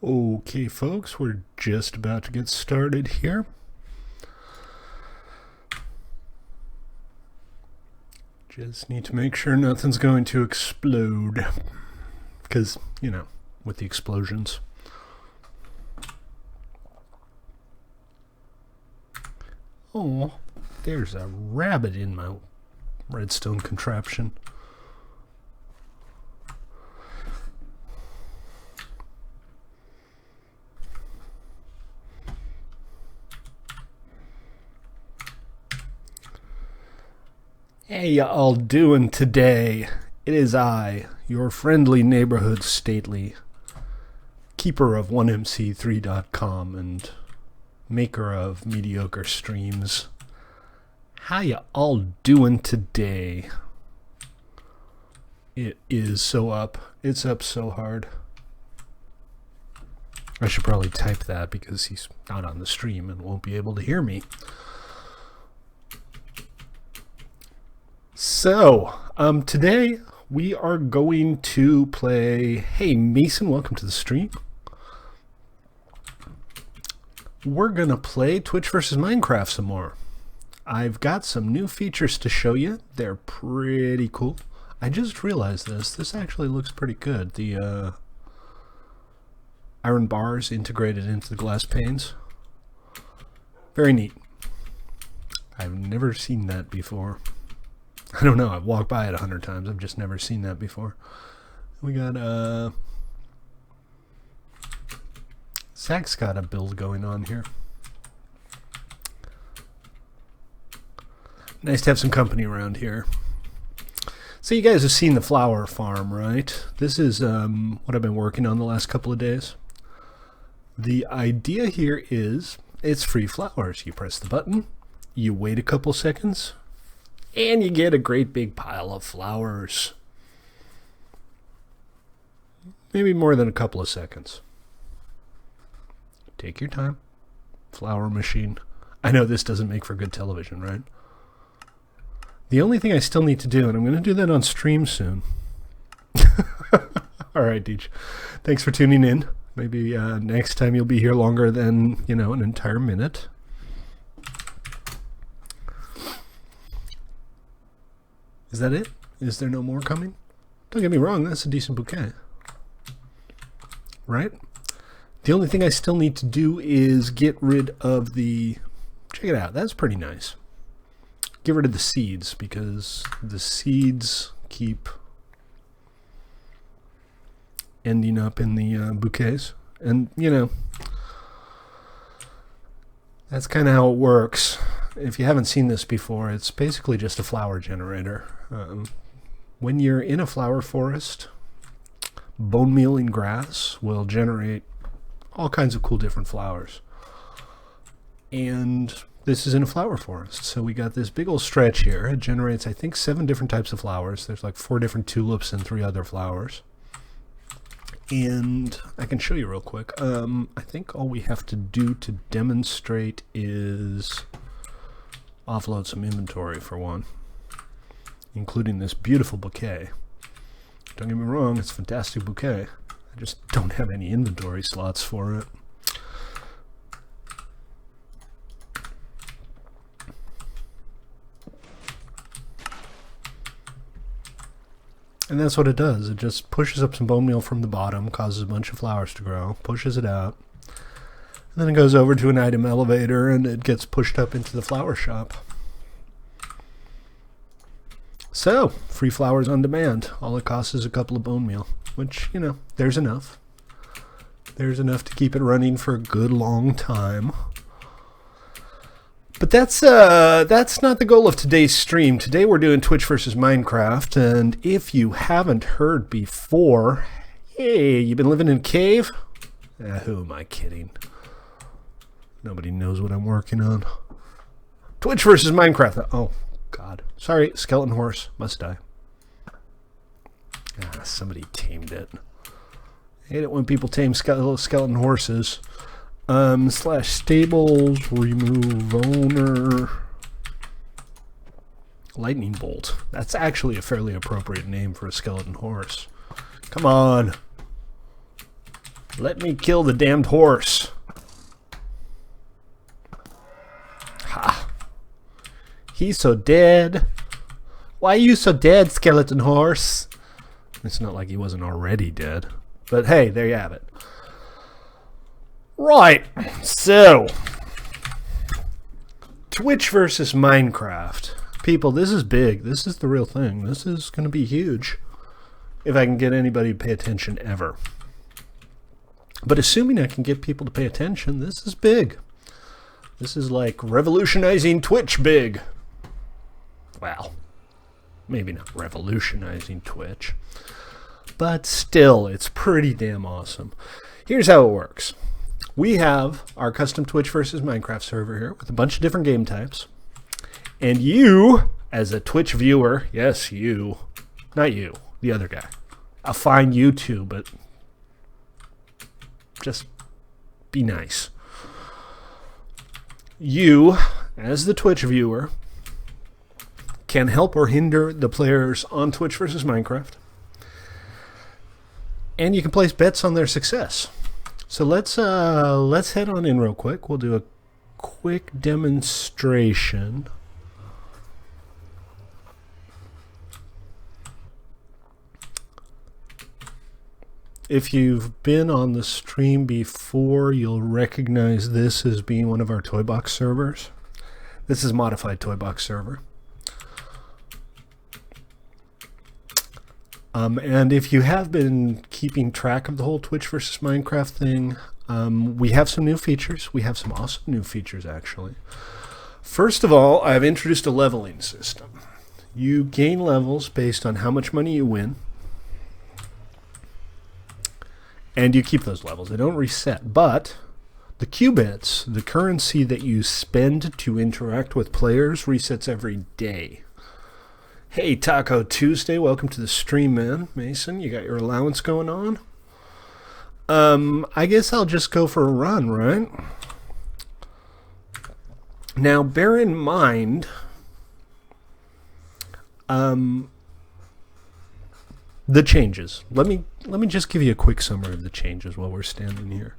Okay, folks, we're just about to get started here. Just need to make sure nothing's going to explode. Because, you know, with the explosions. Oh, there's a rabbit in my redstone contraption. Hey, y'all doing today? It is I, your friendly neighborhood stately, keeper of 1mc3.com and maker of mediocre streams. How ya all doing today? It is so up. It's up so hard. I should probably type that because he's not on the stream and won't be able to hear me. So, today we are going to play... Hey, Mason, welcome to the stream. We're going to play Twitch vs. Minecraft some more. I've got some new features to show you. They're pretty cool. I just realized this. This actually looks pretty good. The iron bars integrated into the glass panes. Very neat. I've never seen that before. I don't know, I've walked by it 100 times. I've just never seen that before. We got, Zach's got a build going on here. Nice to have some company around here. So you guys have seen the flower farm, right? This is what I've been working on the last couple of days. The idea here is it's free flowers. You press the button, you wait a couple seconds, and you get a great big pile of flowers. Maybe more than a couple of seconds. Take your time. Flower machine. I know this doesn't make for good television, right? The only thing I still need to do, and I'm going to do that on stream soon. Alright, Deej. Thanks for tuning in. Maybe next time you'll be here longer than, you know, an entire minute. Is that it? Is there no more coming? Don't get me wrong, that's a decent bouquet. Right? The only thing I still need to do is get rid of the... Check it out, that's pretty nice. Get rid of the seeds, because the seeds keep ending up in the bouquets. And, you know, that's kind of how it works. If you haven't seen this before, it's basically just a flower generator. When you're in a flower forest, bone meal and grass will generate all kinds of cool different flowers. And this is in a flower forest. So we got this big old stretch here. It generates, I think, 7 different types of flowers. There's like 4 different tulips and 3 other flowers. And I can show you real quick. I think all we have to do to demonstrate is offload some inventory for one, including this beautiful bouquet. Don't get me wrong, it's a fantastic bouquet. I just don't have any inventory slots for it. And that's what it does. It just pushes up some bone meal from the bottom, causes a bunch of flowers to grow, pushes it out, and then it goes over to an item elevator and it gets pushed up into the flower shop. So, free flowers on demand. All it costs is a couple of bone meal, which, you know, there's enough. There's enough to keep it running for a good long time. But that's not the goal of today's stream. Today we're doing Twitch vs. Minecraft, and if you haven't heard before, hey, you been living in a cave? Who am I kidding? Nobody knows what I'm working on. Twitch vs. Minecraft. Oh, God. Sorry, skeleton horse. Must die. Somebody tamed it. I hate it when people tame skeleton horses. Slash stables, remove owner. Lightning bolt. That's actually a fairly appropriate name for a skeleton horse. Come on. Let me kill the damned horse. Ha. He's so dead. Why are you so dead, skeleton horse? It's not like he wasn't already dead. But hey, there you have it. Right, so Twitch versus Minecraft. People, this is big. This is the real thing. This is going to be huge if I can get anybody to pay attention ever. But assuming I can get people to pay attention, this is big. This is like revolutionizing Twitch big. Well, maybe not revolutionizing Twitch, but still, it's pretty damn awesome. Here's how it works. We have our custom Twitch versus Minecraft server here with a bunch of different game types. And you, as a Twitch viewer, yes, you, not you, the other guy. I'll find you too, but just be nice. You, as the Twitch viewer, can help or hinder the players on Twitch versus Minecraft. And you can place bets on their success. So let's head on in real quick. We'll do a quick demonstration. If you've been on the stream before, you'll recognize this as being one of our toybox servers. This is a modified toybox server. And if you have been keeping track of the whole Twitch versus Minecraft thing, we have some new features. We have some awesome new features, actually. First of all, I've introduced a leveling system. You gain levels based on how much money you win. And you keep those levels. They don't reset. But the qubits, the currency that you spend to interact with players, resets every day. Hey, Taco Tuesday, welcome to the stream, man. Mason, you got your allowance going on? I guess I'll just go for a run, right? Now, bear in mind, the changes. Let me just give you a quick summary of the changes while we're standing here.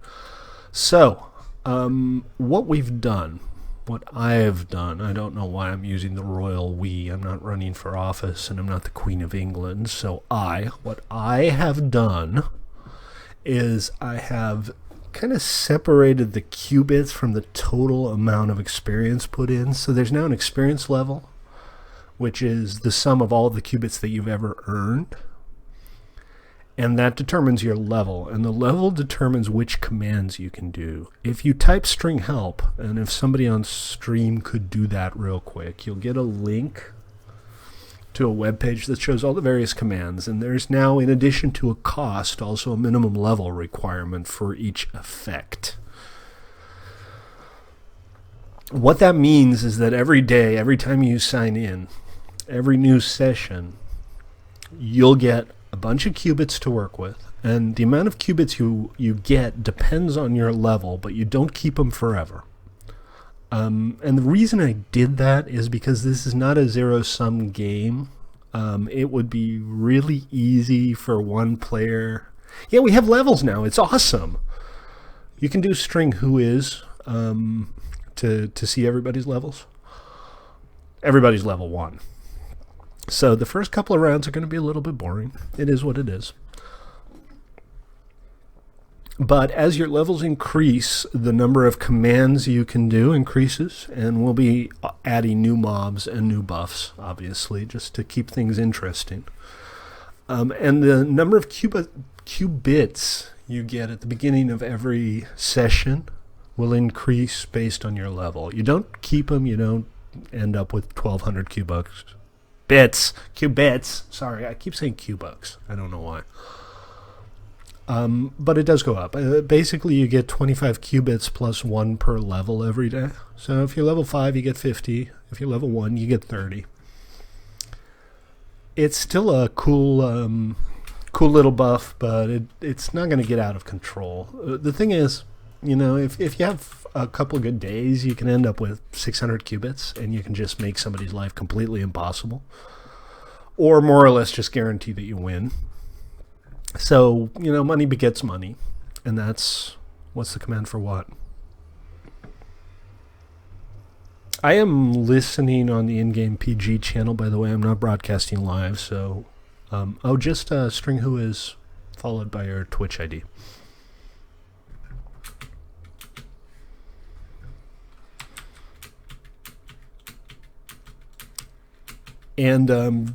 So, what we've done. What I have done, I don't know why I'm using the royal we. I'm not running for office and I'm not the Queen of England. So what I have done is I have kind of separated the qubits from the total amount of experience put in. So there's now an experience level, which is the sum of all of the qubits that you've ever earned. And that determines your level, and the level determines which commands you can do. If you type string help, and if somebody on stream could do that real quick, you'll get a link to a web page that shows all the various commands, and there's now, in addition to a cost, also a minimum level requirement for each effect. What that means is that every day, every time you sign in, every new session, you'll get a bunch of qubits to work with, and the amount of qubits you get depends on your level, but you don't keep them forever. And the reason I did that is because this is not a zero-sum game. It would be really easy for one player. Yeah, we have levels now. It's awesome. You can do string who is to see everybody's levels. Everybody's level 1. So the first couple of rounds are going to be a little bit boring. It is what it is. But as your levels increase, the number of commands you can do increases, and we'll be adding new mobs and new buffs, obviously, just to keep things interesting. And the number of qubits you get at the beginning of every session will increase based on your level. You don't keep them, you don't end up with 1,200 qubits. Sorry, I keep saying Q-bucks. I don't know why. But it does go up. Basically, you get 25 qubits plus 1 per level every day. So if you're level 5, you get 50. If you're level 1, you get 30. It's still a cool little buff, but it's not going to get out of control. The thing is, you know, if you have a couple of good days, you can end up with 600 qubits, and you can just make somebody's life completely impossible. Or more or less just guarantee that you win. So, you know, money begets money. And that's, what's the command for what? I am listening on the in-game PG channel, by the way. I'm not broadcasting live, so... just string who is followed by your Twitch ID. And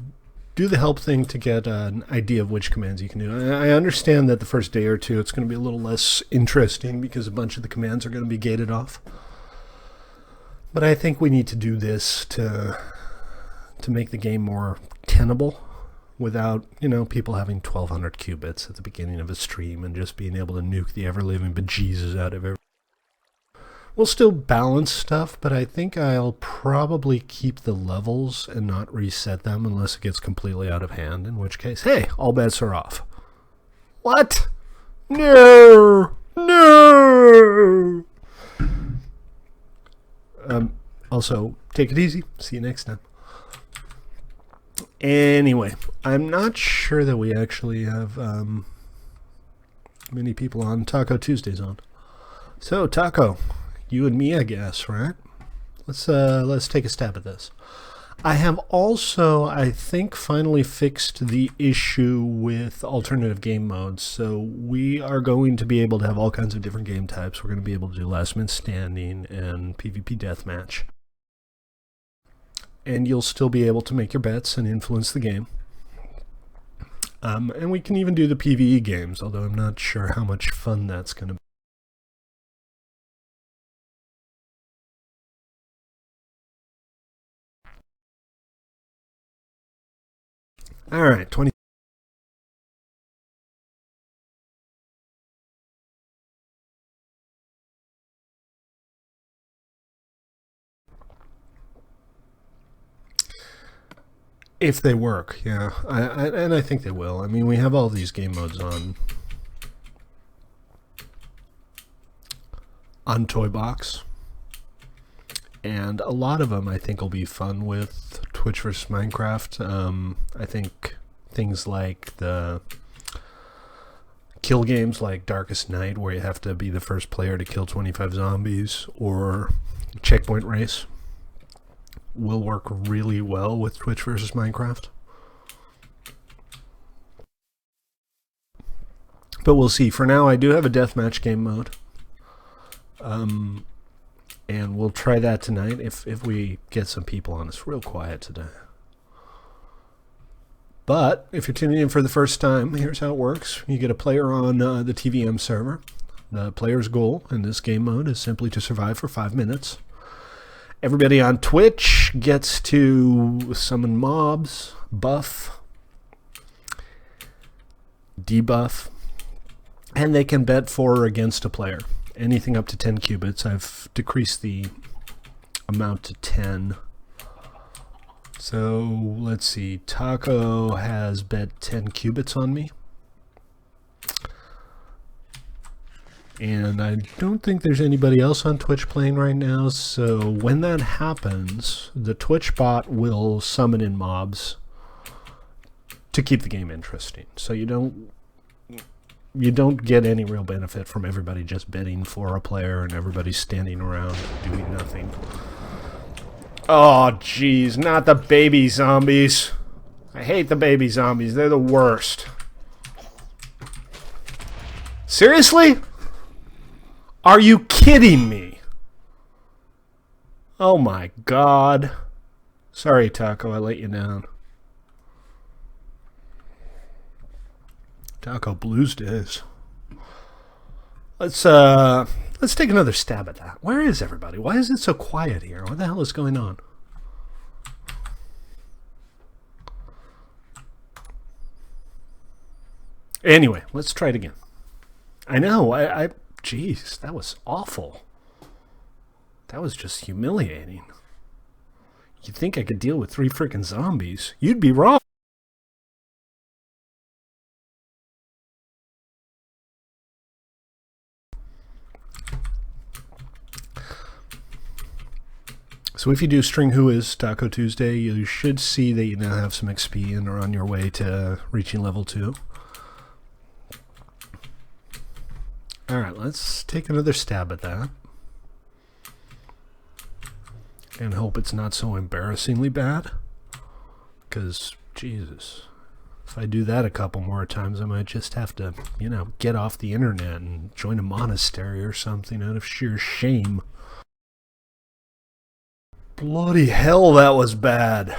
do the help thing to get an idea of which commands you can do. I understand that the first day or two it's going to be a little less interesting because a bunch of the commands are going to be gated off. But I think we need to do this to make the game more tenable without, people having 1,200 qubits at the beginning of a stream and just being able to nuke the ever-living bejesus out of everything. We'll still balance stuff, but I think I'll probably keep the levels and not reset them unless it gets completely out of hand, in which case, hey, all bets are off. What? No! No! Also, take it easy. See you next time. Anyway, I'm not sure that we actually have many people on. Taco Tuesday's on. So, Taco, you and me, I guess, right? Let's take a stab at this. I have also, I think, finally fixed the issue with alternative game modes. So we are going to be able to have all kinds of different game types. We're going to be able to do last man standing and PvP deathmatch. And you'll still be able to make your bets and influence the game. And we can even do the PvE games, although I'm not sure how much fun that's going to be. All right, 20. If they work, yeah. And I think they will. I mean, we have all these game modes on toybox. And a lot of them I think will be fun with Twitch vs. Minecraft. I think things like the kill games like Darkest Night, where you have to be the first player to kill 25 zombies, or Checkpoint Race, will work really well with Twitch vs. Minecraft. But we'll see. For now, I do have a deathmatch game mode. And we'll try that tonight if we get some people on. It's real quiet today. But if you're tuning in for the first time, here's how it works. You get a player on the TVM server. The player's goal in this game mode is simply to survive for 5 minutes. Everybody on Twitch gets to summon mobs, buff, debuff, and they can bet for or against a player. Anything up to 10 qubits. I've decreased the amount to 10. So let's see. Taco has bet 10 qubits on me. And I don't think there's anybody else on Twitch playing right now. So when that happens, the Twitch bot will summon in mobs to keep the game interesting. So you don't get any real benefit from everybody just betting for a player and everybody standing around doing nothing. Oh, jeez, not the baby zombies. I hate the baby zombies. They're the worst. Seriously? Are you kidding me? Oh my God. Sorry, Taco, I let you down. Taco Blues days. Let's take another stab at that. Where is everybody? Why is it so quiet here? What the hell is going on? Anyway, let's try it again. I know, jeez, that was awful. That was just humiliating. You'd think I could deal with 3 freaking zombies. You'd be wrong. So if you do string who is Taco Tuesday, you should see that you now have some XP and are on your way to reaching level 2. Alright, let's take another stab at that. And hope it's not so embarrassingly bad. Because, Jesus, if I do that a couple more times, I might just have to, you know, get off the internet and join a monastery or something out of sheer shame. Bloody hell, that was bad.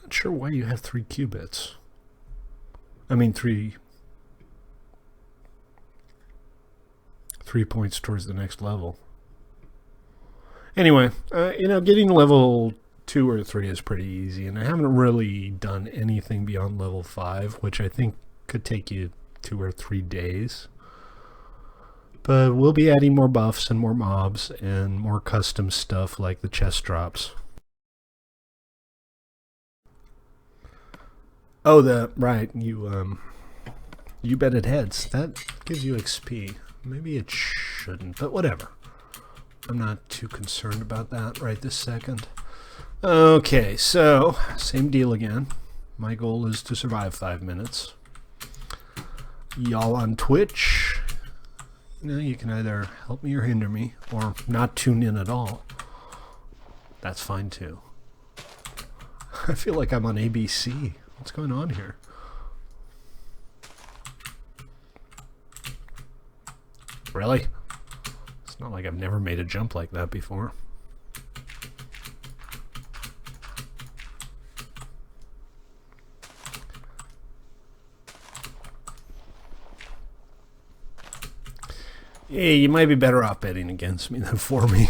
Not sure why you have 3 qubits. I mean, 3 points towards the next level. Anyway, you know, getting level 2 or 3 is pretty easy, and I haven't really done anything beyond level 5, which I think could take you 2 or 3 days. But we'll be adding more buffs and more mobs and more custom stuff like the chest drops. Oh, right, you betted heads. That gives you XP. Maybe it shouldn't, but whatever. I'm not too concerned about that right this second. Okay, so same deal again. My goal is to survive 5 minutes. Y'all on Twitch, you know, you can either help me or hinder me, or not tune in at all. That's fine too. I feel like I'm on ABC. What's going on here? Really? It's not like I've never made a jump like that before. Yeah, you might be better off betting against me than for me.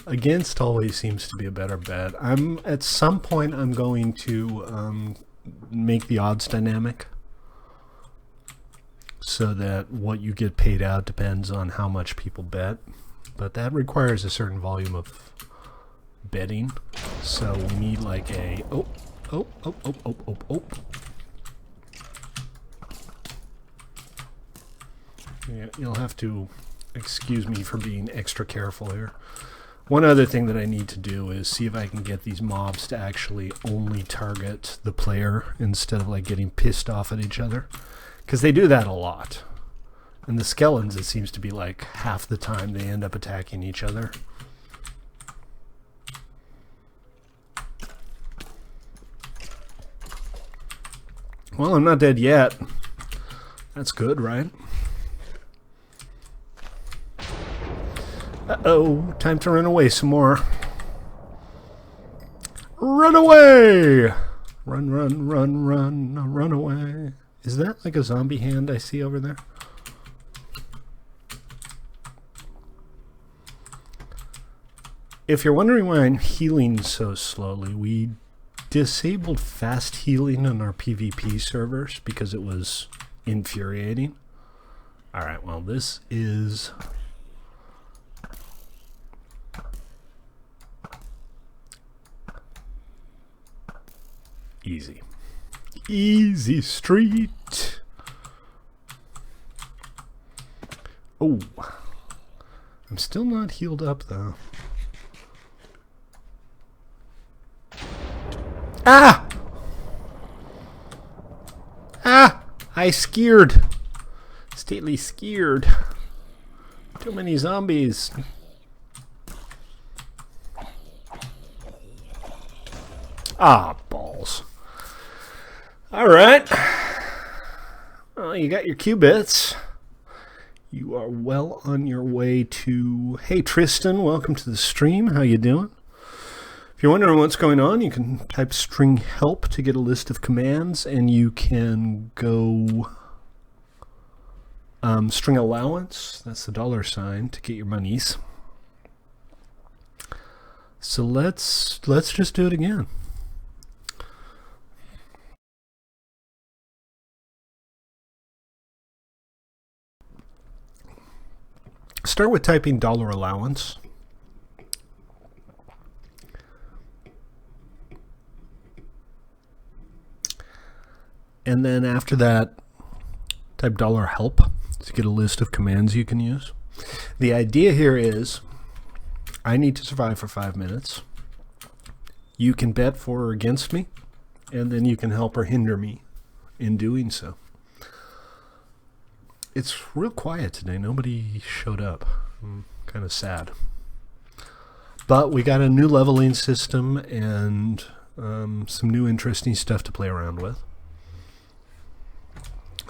Against always seems to be a better bet. At some point I'm going to make the odds dynamic so that what you get paid out depends on how much people bet, but that requires a certain volume of betting, so we need like a oh. Yeah, you'll have to excuse me for being extra careful here. One other thing that I need to do is see if I can get these mobs to actually only target the player instead of like getting pissed off at each other. Because they do that a lot. And the skeletons, it seems to be like half the time they end up attacking each other. Well, I'm not dead yet. That's good, right? Uh-oh, time to run away some more. Run away! Run, run, run, run, run away. Is that like a zombie hand I see over there? If you're wondering why I'm healing so slowly, we disabled fast healing on our PvP servers because it was infuriating. Alright, well this is... easy. Easy street. Oh. I'm still not healed up though. Ah! Ah! I scared. Stately scared. Too many zombies. Ah, balls. Alright. Well, you got your qubits. You are well on your way to... Hey, Tristan, welcome to the stream. How you doing? If you're wondering what's going on, you can type string help to get a list of commands, and you can go string allowance, that's the $sign, to get your monies. So let's just do it again. Start with typing $allowance. And then after that, type $help to get a list of commands you can use. The idea here is I need to survive for 5 minutes. You can bet for or against me, and then you can help or hinder me in doing so. It's real quiet today. Nobody showed up. I'm kind of sad. But we got a new leveling system and some new interesting stuff to play around with.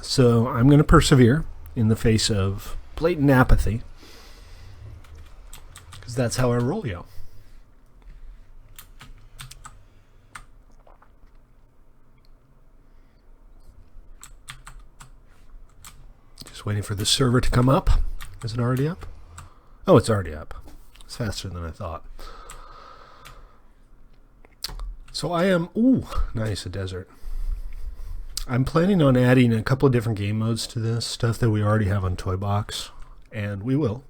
So I'm going to persevere in the face of blatant apathy, because that's how I roll, yo. Just waiting for the server to come up. Is it already up? Oh, it's already up. It's faster than I thought. So I am... Ooh, nice, a desert. I'm planning on adding a couple of different game modes to this, stuff that we already have on Toybox, and we will.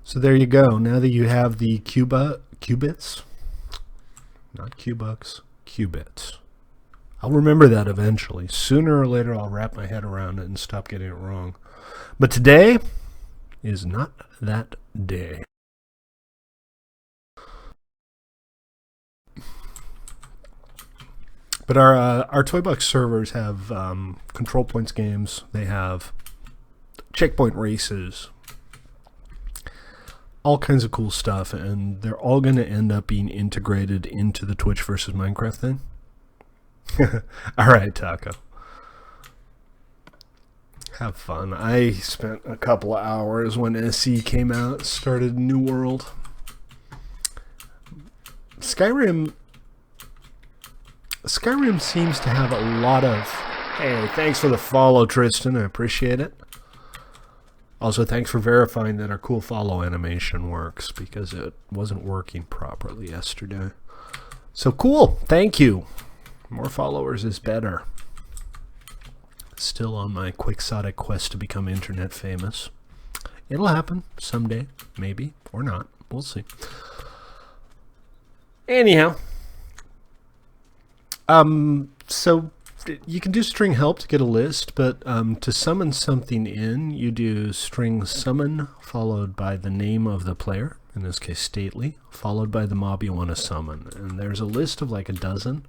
So there you go. Now that you have the qubits, not Q-Bucks, qubits. I'll remember that eventually. Sooner or later I'll wrap my head around it and stop getting it wrong. But today is not that day. But our Toybox servers have control points games. They have checkpoint races, all kinds of cool stuff, and they're all going to end up being integrated into the Twitch versus Minecraft thing. All right, Taco. Have fun. I spent a couple of hours when SE came out, started New World. Skyrim seems to have a lot of... Hey, thanks for the follow, Tristan. I appreciate it. Also, thanks for verifying that our cool follow animation works, because it wasn't working properly yesterday. So cool. Thank you. More followers is better. Still on my quixotic quest to become internet famous. It'll happen someday, maybe, or not. We'll see. Anyhow. So you can do string help to get a list, but to summon something in, you do string summon followed by the name of the player, in this case Stately, followed by the mob you want to summon. And there's a list of like a dozen.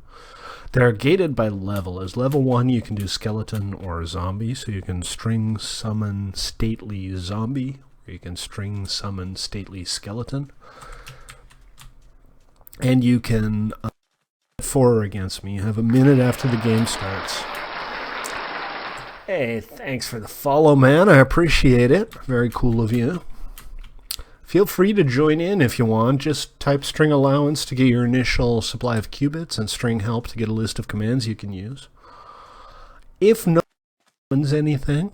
They're gated by level. As level 1, you can do skeleton or zombie, so you can string summon Stately zombie, or you can string summon Stately skeleton. And you can... for or against me. You have a minute after the game starts. Hey, thanks for the follow, man. I appreciate it. Very cool of you. Feel free to join in if you want. Just type string allowance to get your initial supply of qubits and string help to get a list of commands you can use. If no one summons anything,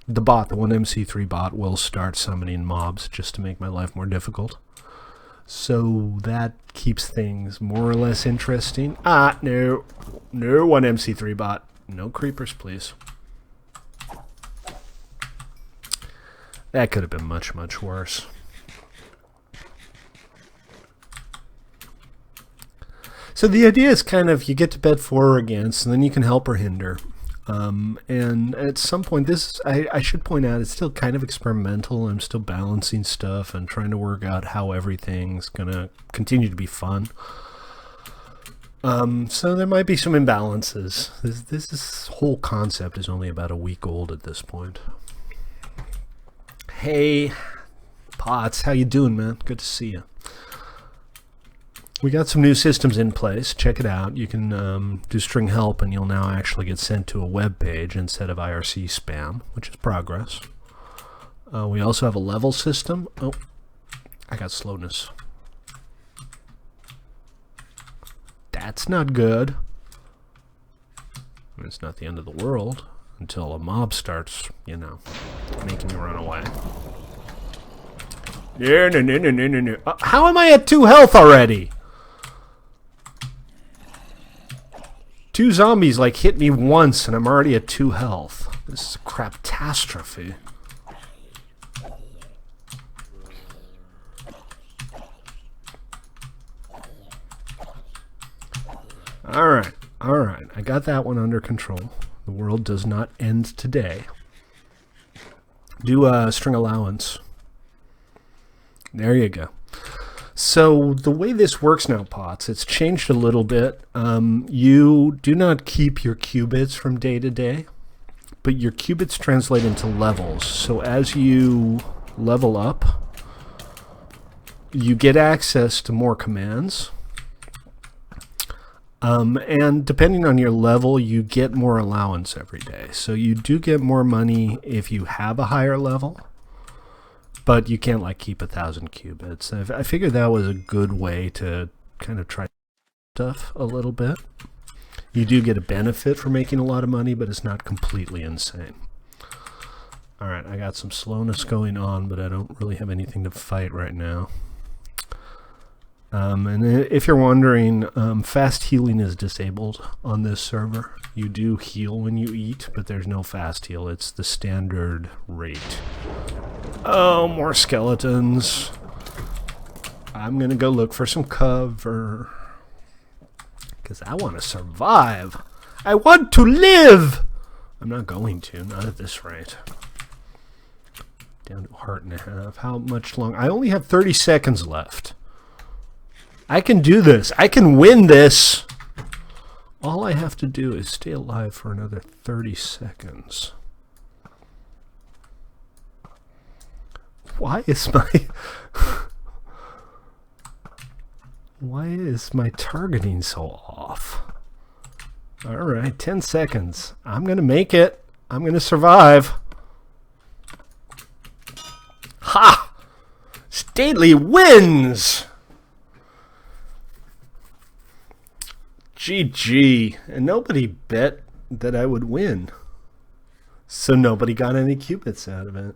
the bot, the 1MC3 bot, will start summoning mobs just to make my life more difficult. So that keeps things more or less interesting. No 1MC3 bot. No creepers, please. That could have been much, much worse. So the idea is kind of you get to bet for or against, and then you can help or hinder. And at some point, this I should point out, it's still kind of experimental. I'm still balancing stuff and trying to work out how everything's going to continue to be fun. So there might be some imbalances. This whole concept is only about a week old at this point. Hey, Potts, how you doing, man? Good to see you. We got some new systems in place. Check it out. You can do string help, and you'll now actually get sent to a web page instead of IRC spam, which is progress. We also have a level system. Oh, I got slowness. That's not good. I mean, it's not the end of the world until a mob starts, you know, making me run away. No. How am I at 2 health already? 2 zombies like hit me once and I'm already at 2 health. This is a craptastrophe. Alright. I got that one under control. The world does not end today. Do string allowance. There you go. So the way this works now, Pots, it's changed a little bit. You do not keep your qubits from day to day, but your qubits translate into levels. So as you level up, you get access to more commands. And depending on your level, you get more allowance every day. So you do get more money if you have a higher level. But you can't like keep 1,000 qubits. I figured that was a good way to kind of try stuff a little bit. You do get a benefit for making a lot of money, but it's not completely insane. All right, I got some slowness going on, but I don't really have anything to fight right now. And if you're wondering, fast healing is disabled on this server. You do heal when you eat, but there's no fast heal. It's the standard rate. Oh, more skeletons. I'm going to go look for some cover. Because I want to survive. I want to live! I'm not going to, not at this rate. Down to a heart and a half. How much longer? I only have 30 seconds left. I can do this. I can win this. All I have to do is stay alive for another 30 seconds. Why is my targeting so off? All right, 10 seconds. I'm going to make it. I'm going to survive. Ha! Stately wins! GG. And nobody bet that I would win. So nobody got any qubits out of it.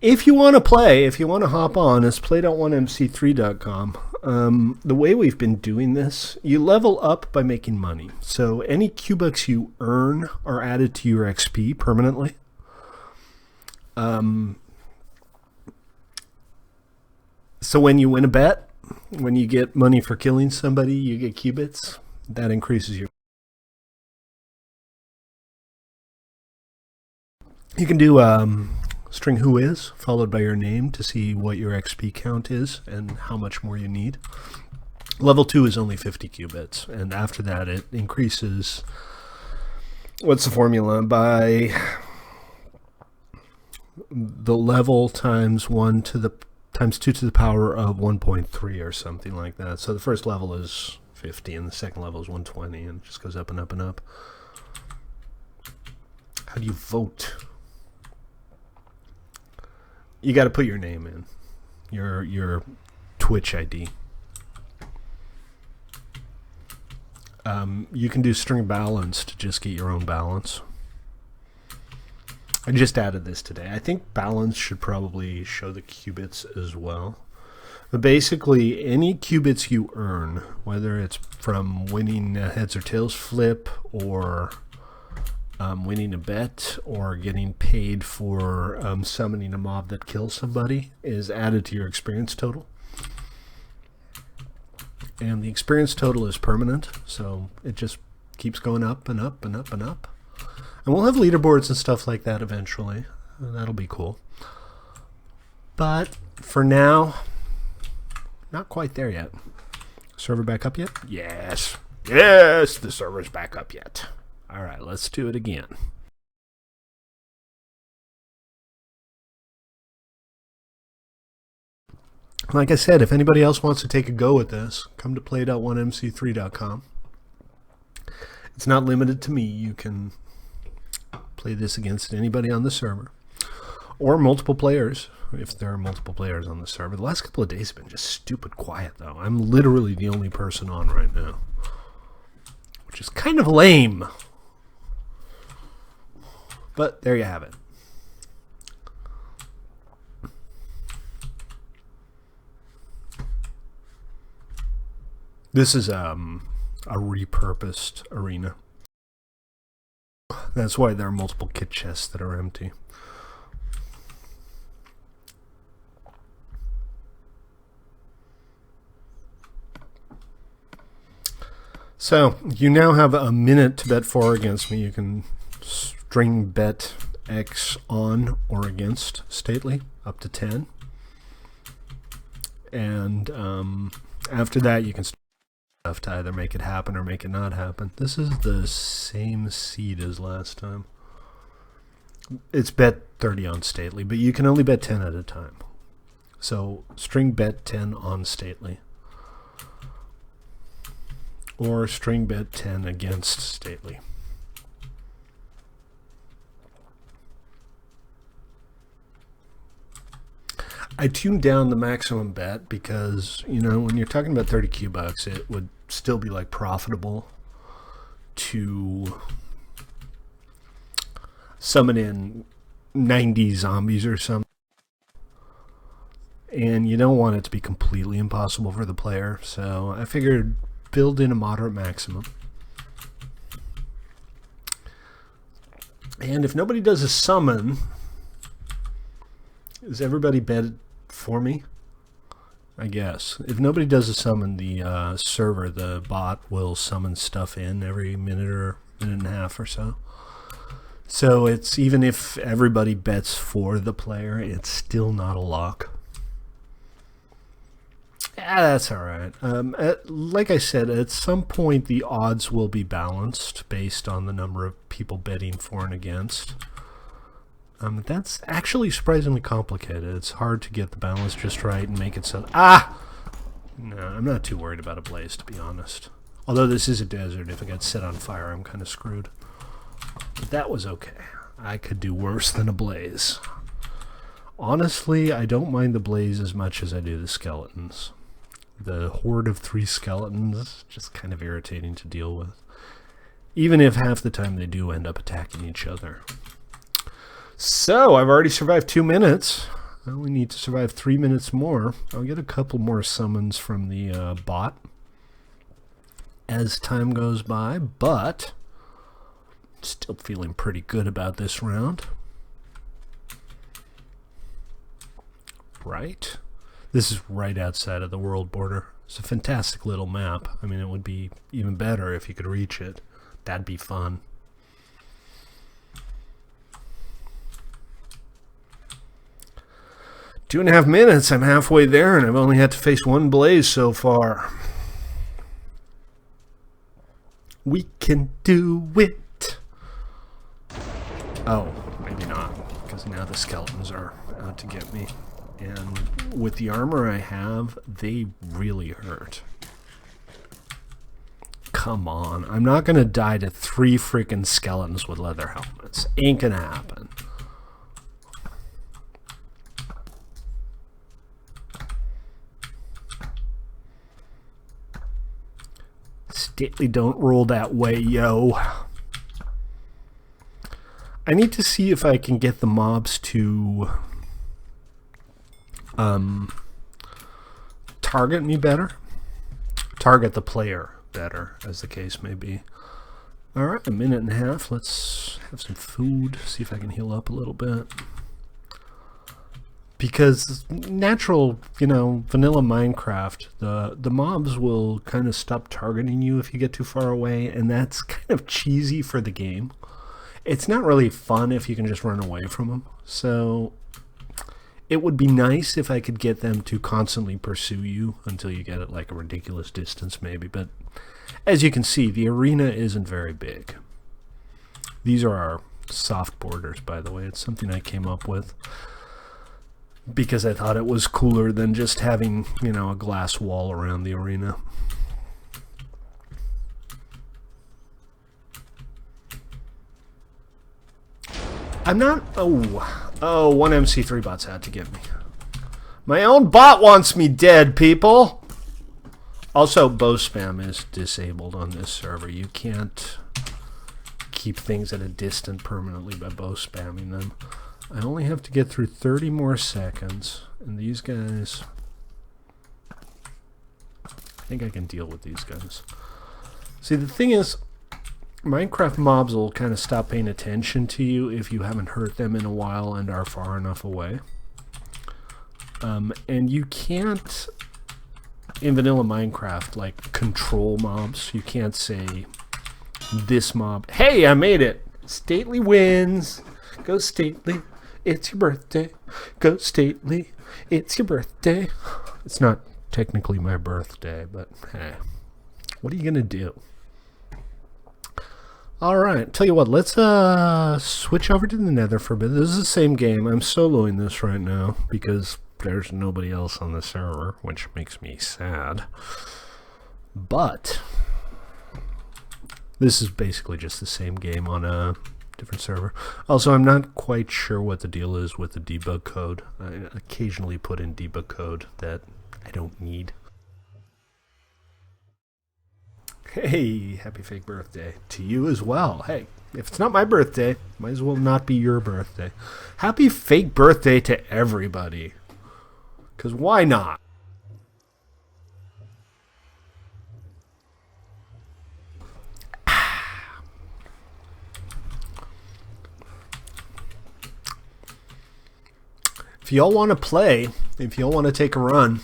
If you want to play, if you want to hop on, it's play.1mc3.com. The way we've been doing this, you level up by making money. So any qubits you earn are added to your XP permanently. So when you win a bet, when you get money for killing somebody, you get qubits. That increases your... You can do string who is followed by your name to see what your XP count is and how much more you need. Level 2 is only 50 qubits, and after that it increases... What's the formula? By the level times 2 to the power of 1.3 or something like that. So the first level is 50 and the second level is 120, and it just goes up and up and up. How do you vote? You got to put your name in, your Twitch ID. You can do string balance to just get your own balance. I just added this today. I think balance should probably show the qubits as well. But basically, any qubits you earn, whether it's from winning a heads or tails flip, or winning a bet, or getting paid for summoning a mob that kills somebody, is added to your experience total. And the experience total is permanent, so it just keeps going up and up and up and up. And we'll have leaderboards and stuff like that eventually. That'll be cool. But for now, not quite there yet. Server back up yet? Yes. Yes, the server's back up yet. All right, let's do it again. Like I said, if anybody else wants to take a go at this, come to play.1mc3.com. It's not limited to me. You can play this against anybody on the server, or multiple players, if there are multiple players on the server. The last couple of days have been just stupid quiet, though. I'm literally the only person on right now, which is kind of lame. But there you have it. This is a repurposed arena. That's why there are multiple kit chests that are empty. So, you now have a minute to bet for or against me. You can string bet X on or against stately, up to 10. And after that, you can start stuff to either make it happen or make it not happen. This is the same seed as last time. It's bet 30 on Stately, but you can only bet 10 at a time. So string bet 10 on Stately. Or string bet 10 against Stately. I tuned down the maximum bet because, you know, when you're talking about 30 Q-Bucks, it would still be like profitable to summon in 90 zombies or something. And you don't want it to be completely impossible for the player, so I figured build in a moderate maximum. And if nobody does a summon, is everybody bet for me? I guess. If nobody does a summon, the server, the bot, will summon stuff in every minute or minute and a half or so. So it's, even if everybody bets for the player, it's still not a lock. Yeah, that's alright. Like I said, at some point the odds will be balanced based on the number of people betting for and against. That's actually surprisingly complicated. It's hard to get the balance just right and make it so... No, I'm not too worried about a blaze, to be honest. Although this is a desert, if it gets set on fire, I'm kind of screwed. But that was okay. I could do worse than a blaze. Honestly, I don't mind the blaze as much as I do the skeletons. The horde of 3 skeletons is just kind of irritating to deal with. Even if half the time they do end up attacking each other. So, I've already survived 2 minutes. I only need to survive 3 minutes more. I'll get a couple more summons from the bot as time goes by, but still feeling pretty good about this round. Right? This is right outside of the world border. It's a fantastic little map. I mean, it would be even better if you could reach it. That'd be fun. Two and a half minutes, I'm halfway there, and I've only had to face 1 blaze so far. We can do it! Oh, maybe not, because now the skeletons are out to get me. And with the armor I have, they really hurt. Come on, I'm not gonna die to 3 freaking skeletons with leather helmets. Ain't gonna happen. Stately, don't roll that way, yo. I need to see if I can get the mobs to target me better. Target the player better, as the case may be. Alright, a minute and a half. Let's have some food, see if I can heal up a little bit. Because natural, you know, vanilla Minecraft, the mobs will kind of stop targeting you if you get too far away, and that's kind of cheesy for the game. It's not really fun if you can just run away from them. So it would be nice if I could get them to constantly pursue you until you get at like a ridiculous distance maybe, but as you can see, the arena isn't very big. These are our soft borders, by the way. It's something I came up with because I thought it was cooler than just having, you know, a glass wall around the arena. I'm not... Oh, one MC3 bot's out to get me. My own bot wants me dead, people! Also, bow spam is disabled on this server. You can't keep things at a distance permanently by bow spamming them. I only have to get through 30 more seconds, and these guys... I think I can deal with these guys. See, the thing is, Minecraft mobs will kind of stop paying attention to you if you haven't hurt them in a while and are far enough away. And you can't, in vanilla Minecraft, like, control mobs. You can't say, this mob... Hey, I made it! Stately wins! Go Stately. It's your birthday. Go Stately. It's your birthday. It's not technically my birthday, but hey, what are you gonna do? Alright, tell you what, let's switch over to the Nether for a bit. This is the same game. I'm soloing this right now because there's nobody else on the server, which makes me sad. But this is basically just the same game on a different server. Also, I'm not quite sure what the deal is with the debug code. I occasionally put in debug code that I don't need. Hey, happy fake birthday to you as well. Hey, if it's not my birthday, might as well not be your birthday. Happy fake birthday to everybody. Because why not? If y'all want to play, if y'all want to take a run,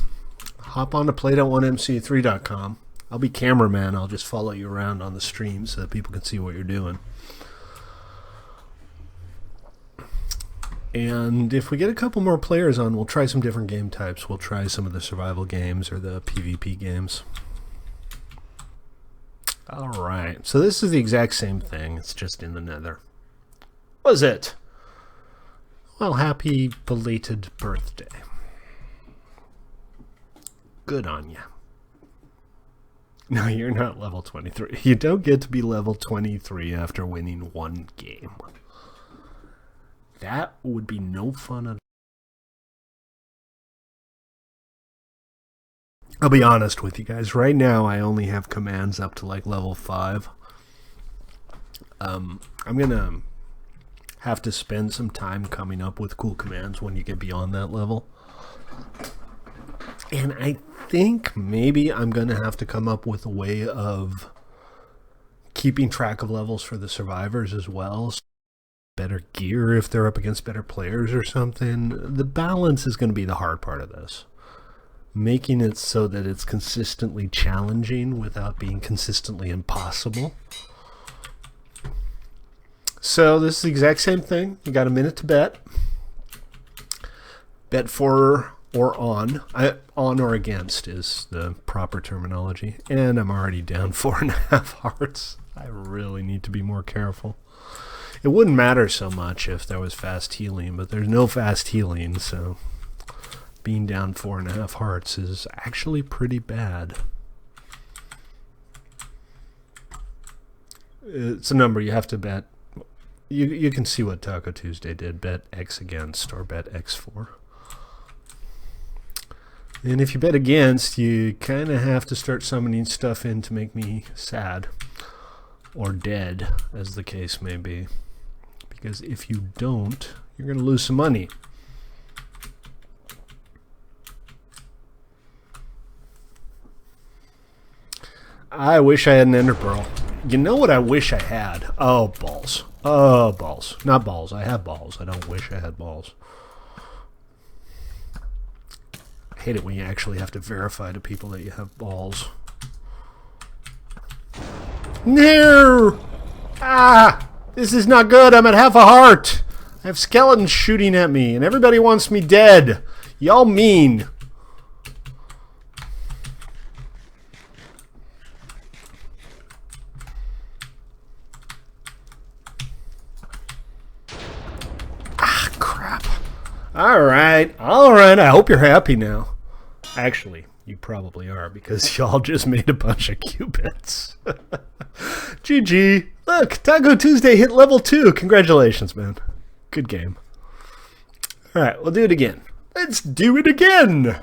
hop on to play.1mc3.com. I'll be cameraman. I'll just follow you around on the stream so that people can see what you're doing. And if we get a couple more players on, we'll try some different game types. We'll try some of the survival games or the PvP games. Alright, so this is the exact same thing. It's just in the Nether. Was it? Well, happy belated birthday. Good on ya. No, you're not level 23. You don't get to be level 23 after winning one game. That would be no fun at all. I'll be honest with you guys. Right now, I only have commands up to like level 5. I'm going to have to spend some time coming up with cool commands when you get beyond that level. And I think maybe I'm going to have to come up with a way of keeping track of levels for the survivors as well. So better gear if they're up against better players or something. The balance is going to be the hard part of this. Making it so that it's consistently challenging without being consistently impossible. So this is the exact same thing. You got a minute to bet. Bet for or on. On or against is the proper terminology. And I'm already down 4.5 hearts. I really need to be more careful. It wouldn't matter so much if there was fast healing, but there's no fast healing, so being down 4.5 hearts is actually pretty bad. It's a number you have to bet. You can see what Taco Tuesday did. Bet X against or bet X for. And if you bet against, you kind of have to start summoning stuff in to make me sad. Or dead, as the case may be. Because if you don't, you're going to lose some money. I wish I had an ender pearl. You know what I wish I had? Oh, balls. Oh, balls. Not balls. I have balls. I don't wish I had balls. I hate it when you actually have to verify to people that you have balls. No! Ah! This is not good. I'm at half a heart. I have skeletons shooting at me, and everybody wants me dead. Y'all mean. Ah, crap. Alright. Alright. I hope you're happy now. Actually, you probably are, because y'all just made a bunch of cubits. GG. Look, Taco Tuesday hit level 2. Congratulations, man. Good game. Alright, we'll do it again. Let's do it again!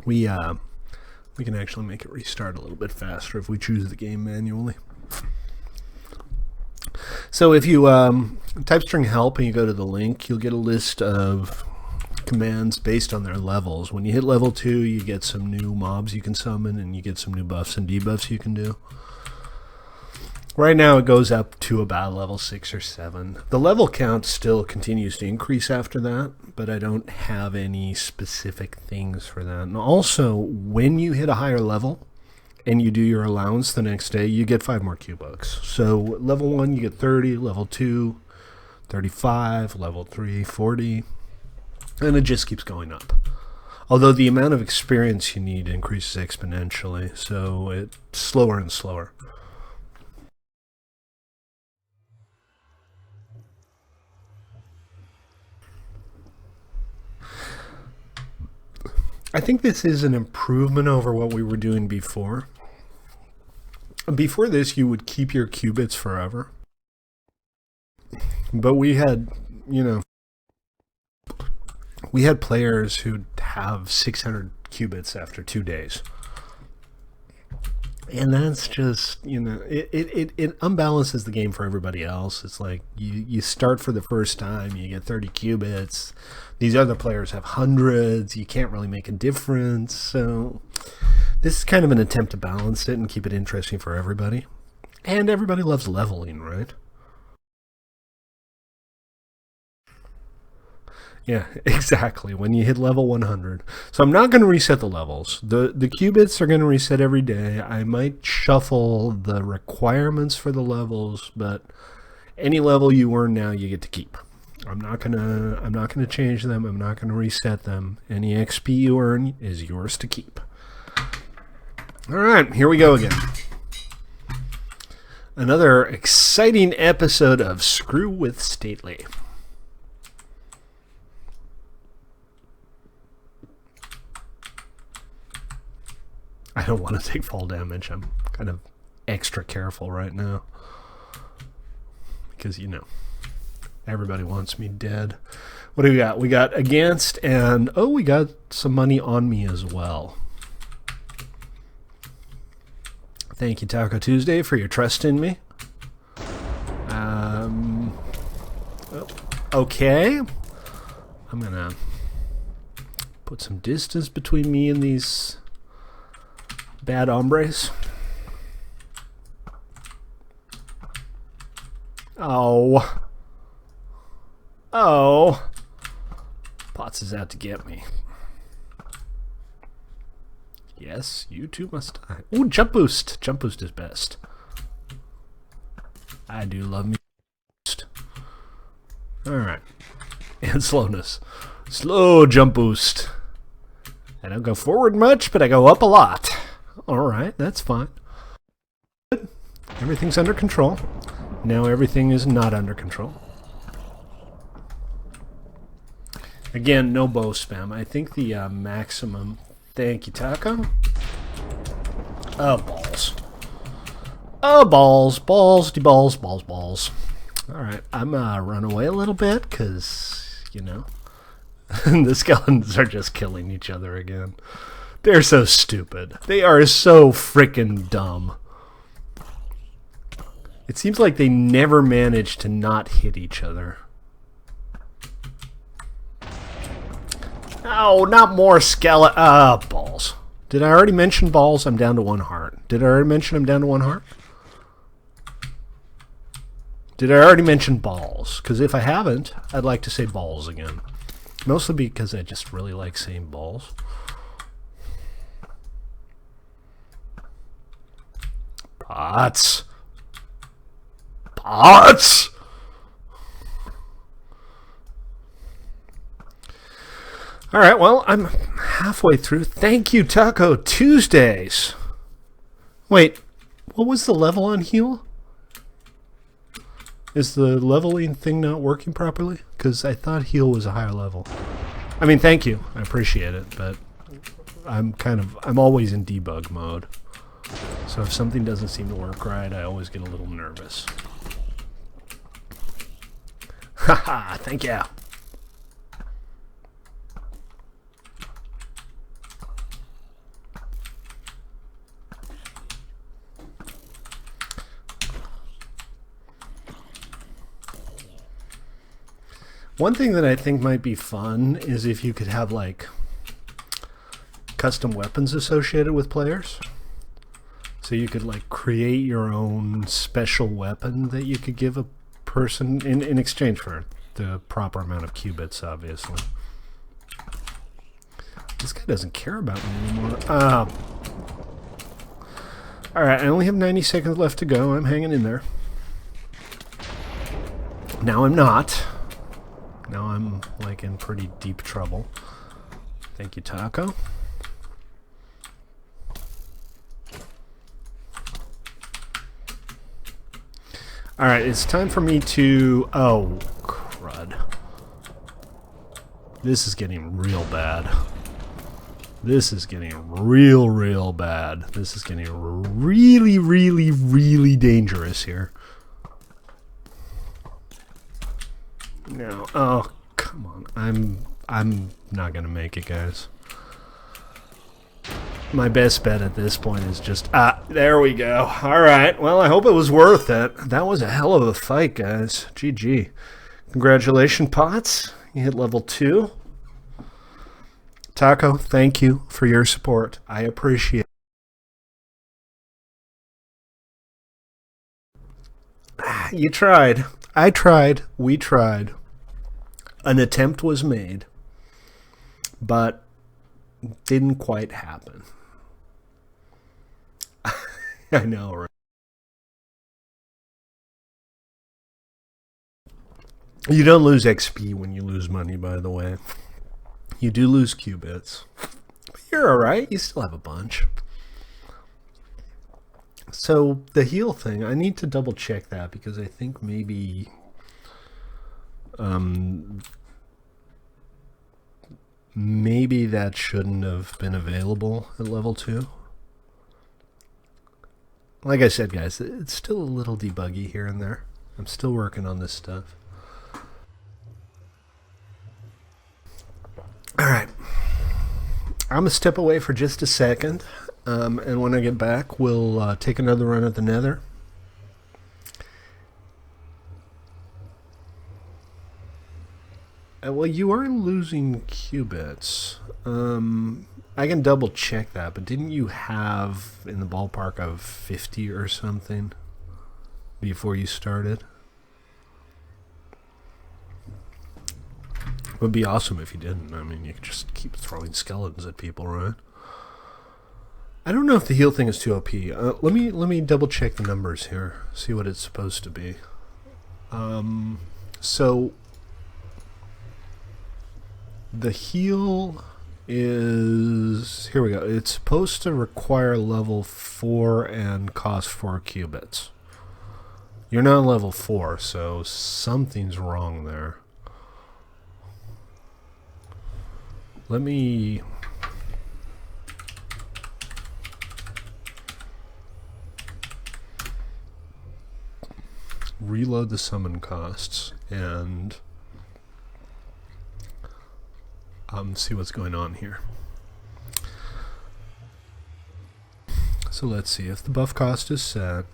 We can actually make it restart a little bit faster if we choose the game manually. So if you type string help and you go to the link, you'll get a list of commands based on their levels. When you hit level 2, you get some new mobs you can summon, and you get some new buffs and debuffs you can do. Right now it goes up to about level 6 or 7. The level count still continues to increase after that, but I don't have any specific things for that. And also, when you hit a higher level, and you do your allowance the next day, you get 5 more Q-Bucks. So level 1, you get 30, level 2, 35, level 3, 40, and it just keeps going up. Although the amount of experience you need increases exponentially, so it's slower and slower. I think this is an improvement over what we were doing before. Before this, you would keep your qubits forever. But we had, we had players who'd have 600 qubits after 2 days. And that's just, it unbalances the game for everybody else. It's like you start for the first time, you get 30 qubits. These other players have hundreds. You can't really make a difference. So this is kind of an attempt to balance it and keep it interesting for everybody. And everybody loves leveling, right? Yeah, exactly. When you hit level 100. So I'm not going to reset the levels. The qubits are going to reset every day. I might shuffle the requirements for the levels, but any level you earn now, you get to keep. I'm not gonna change them. I'm not gonna reset them. Any XP you earn is yours to keep. All right, here we go again. Another exciting episode of Screw with Stately. I don't want to take fall damage. I'm kind of extra careful right now because everybody wants me dead. What do we got? We got against, and we got some money on me as well. Thank you, Taco Tuesday, for your trust in me. Okay. I'm going to put some distance between me and these bad hombres. Oh. Potts is out to get me. Yes, you too must die. Ooh, jump boost. Jump boost is best. I do love me boost. Alright. And slowness. Slow jump boost. I don't go forward much, but I go up a lot. Alright, that's fine. Good. Everything's under control. Now everything is not under control. Again, no bow spam. I think the maximum... Thank you, Taco. Oh, balls. Oh, balls. Balls, balls, balls, balls. Alright, I'm run away a little bit, because, the skeletons are just killing each other again. They're so stupid. They are so freaking dumb. It seems like they never manage to not hit each other. Oh, not more skeleton. Balls. Did I already mention balls? I'm down to 1 heart. Did I already mention I'm down to 1 heart? Did I already mention balls? Because if I haven't, I'd like to say balls again. Mostly because I just really like saying balls. Pots. Pots! Alright, well, I'm halfway through. Thank you, Taco Tuesdays. Wait, what was the level on heal? Is the leveling thing not working properly? Because I thought heal was a higher level. I mean, thank you. I appreciate it, but I'm always in debug mode. So if something doesn't seem to work right, I always get a little nervous. Haha, thank you. One thing that I think might be fun is if you could have, like, custom weapons associated with players. So you could, like, create your own special weapon that you could give a person in exchange for the proper amount of qubits, obviously. This guy doesn't care about me anymore. Alright, I only have 90 seconds left to go. I'm hanging in there. Now I'm not. Now I'm, like, in pretty deep trouble. Thank you, Taco. Alright, it's time for me to... Oh, crud. This is getting real bad. This is getting real bad. This is getting really dangerous here. No. Oh, come on. I'm not gonna make it, guys. My best bet at this point is just... there we go. Alright, well, I hope it was worth it. That was a hell of a fight, guys. GG. Congratulations, Potts. You hit level 2. Taco, thank you for your support. I appreciate it. You tried. I tried. We tried. An attempt was made, but didn't quite happen. I know, right? You don't lose XP when you lose money, by the way. You do lose qubits. But you're alright. You still have a bunch. So, the heal thing, I need to double check that because I think maybe... maybe that shouldn't have been available at level 2. Like I said, guys, it's still a little debuggy here and there. I'm still working on this stuff. Alright. I'm going to step away for just a second. And when I get back, we'll take another run at the Nether. Well, you are losing qubits. I can double check that, but didn't you have in the ballpark of 50 or something before you started? It would be awesome if you didn't. I mean, you could just keep throwing skeletons at people, right? I don't know if the heal thing is too OP. Let me double check the numbers here. See what it's supposed to be. So the heal is, here we go. It's supposed to require level 4 and cost 4 qubits. You're not level 4, so something's wrong there. Let me reload the summon costs and see what's going on here. So let's see if the buff cost is set.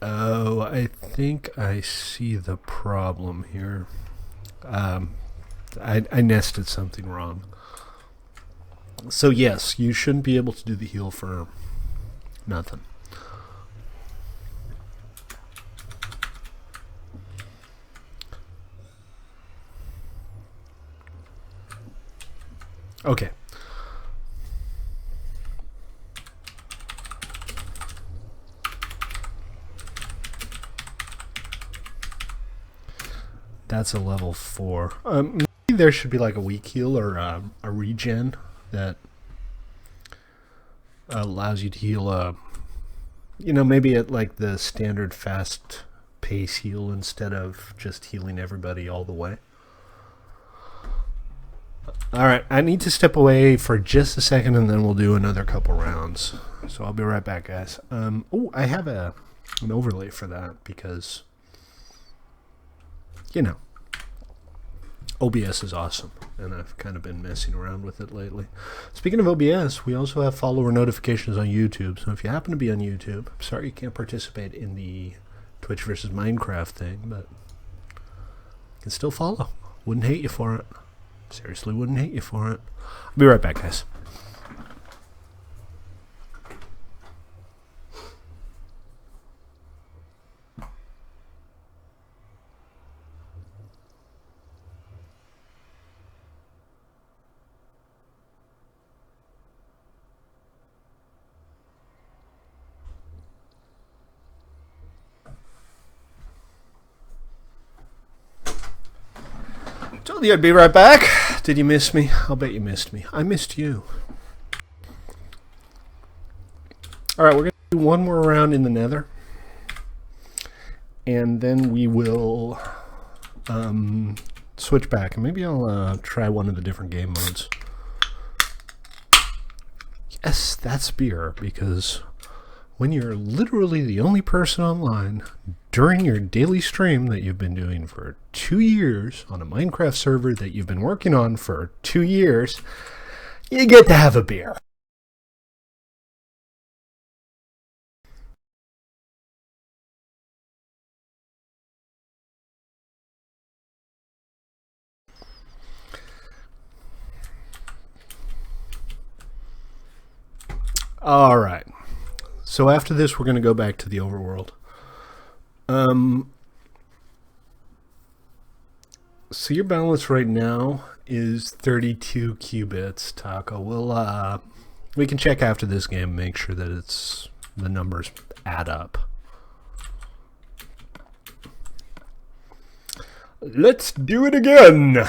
Oh, I think I see the problem here. I nested something wrong. So yes, you shouldn't be able to do the heal for nothing. Okay. That's a level 4. Maybe there should be like a weak heal or a regen that allows you to heal you know, maybe at like the standard fast pace heal instead of just healing everybody all the way. Alright, I need to step away for just a second and then we'll do another couple rounds. So I'll be right back, guys. Oh, I have an overlay for that because, you know, OBS is awesome, and I've kind of been messing around with it lately. Speaking of OBS, we also have follower notifications on YouTube, so if you happen to be on YouTube, I'm sorry you can't participate in the Twitch versus Minecraft thing, but you can still follow. Wouldn't hate you for it. Seriously, wouldn't hate you for it. I'll be right back, guys. Told you I'd be right back. Did you miss me? I'll bet you missed me. I missed you. Alright, we're going to do one more round in the nether. And then we will switch back. And maybe I'll try one of the different game modes. Yes, that's beer, because when you're literally the only person online during your daily stream that you've been doing for 2 years on a Minecraft server that you've been working on for 2 years, you get to have a beer. All right. So after this, we're going to go back to the overworld. So your balance right now is 32 qubits, Taco. We can check after this game and make sure that the numbers add up. Let's do it again.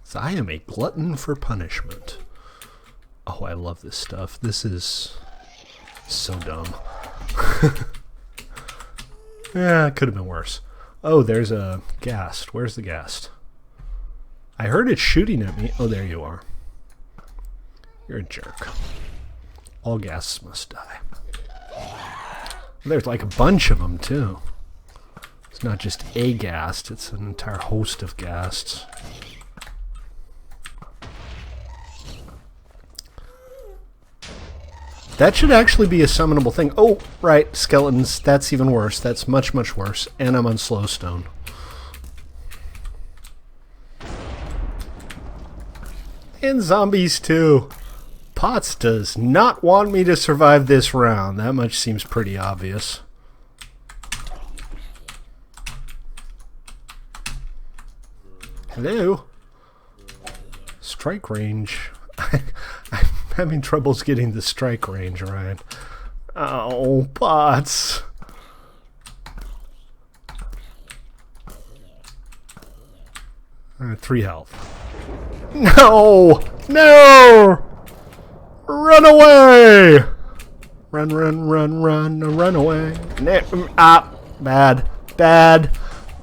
So I am a glutton for punishment. Oh, I love this stuff. This is so dumb. Yeah, it could have been worse. Oh, there's a ghast. Where's the ghast? I heard it shooting at me. Oh, there you are. You're a jerk. All ghasts must die. There's like a bunch of them, too. It's not just a ghast. It's an entire host of ghasts. That should actually be a summonable thing. Oh, right, skeletons. That's even worse. That's much, much worse. And I'm on slowstone. And zombies, too. Potts does not want me to survive this round. That much seems pretty obvious. Hello? Strike range. I'm having troubles getting the strike range right. Oh, Potts. Alright, 3 health. No! No! Run away! Run, run, run, run, run away. Bad. Bad.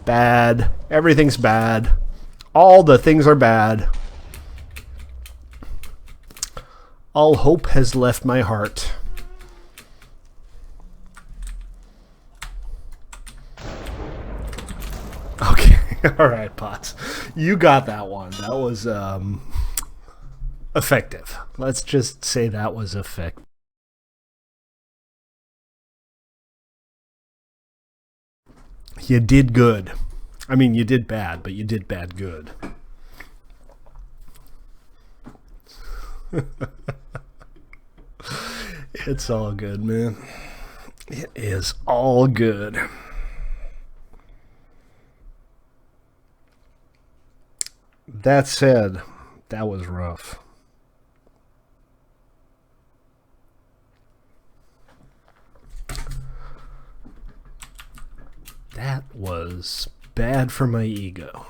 Bad. Everything's bad. All the things are bad. All hope has left my heart. Okay, alright, Potts. You got that one. That was effective. Let's just say that was effective. You did good. I mean, you did bad, but you did bad good. It's all good, man. It is all good. That said, that was rough. That was bad for my ego.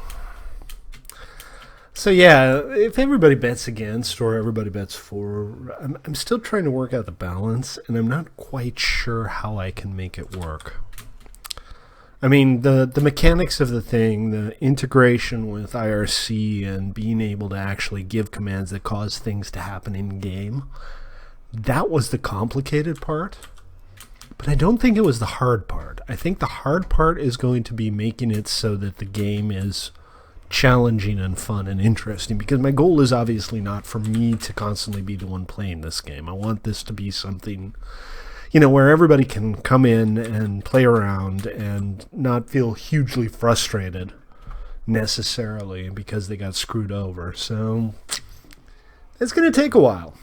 So yeah, if everybody bets against or everybody bets for, I'm still trying to work out the balance, and I'm not quite sure how I can make it work. I mean, the mechanics of the thing, the integration with IRC and being able to actually give commands that cause things to happen in-game, that was the complicated part. But I don't think it was the hard part. I think the hard part is going to be making it so that the game is challenging and fun and interesting, because my goal is obviously not for me to constantly be the one playing this game. I want this to be something, you know, where everybody can come in and play around and not feel hugely frustrated necessarily because they got screwed over. So it's going to take a while,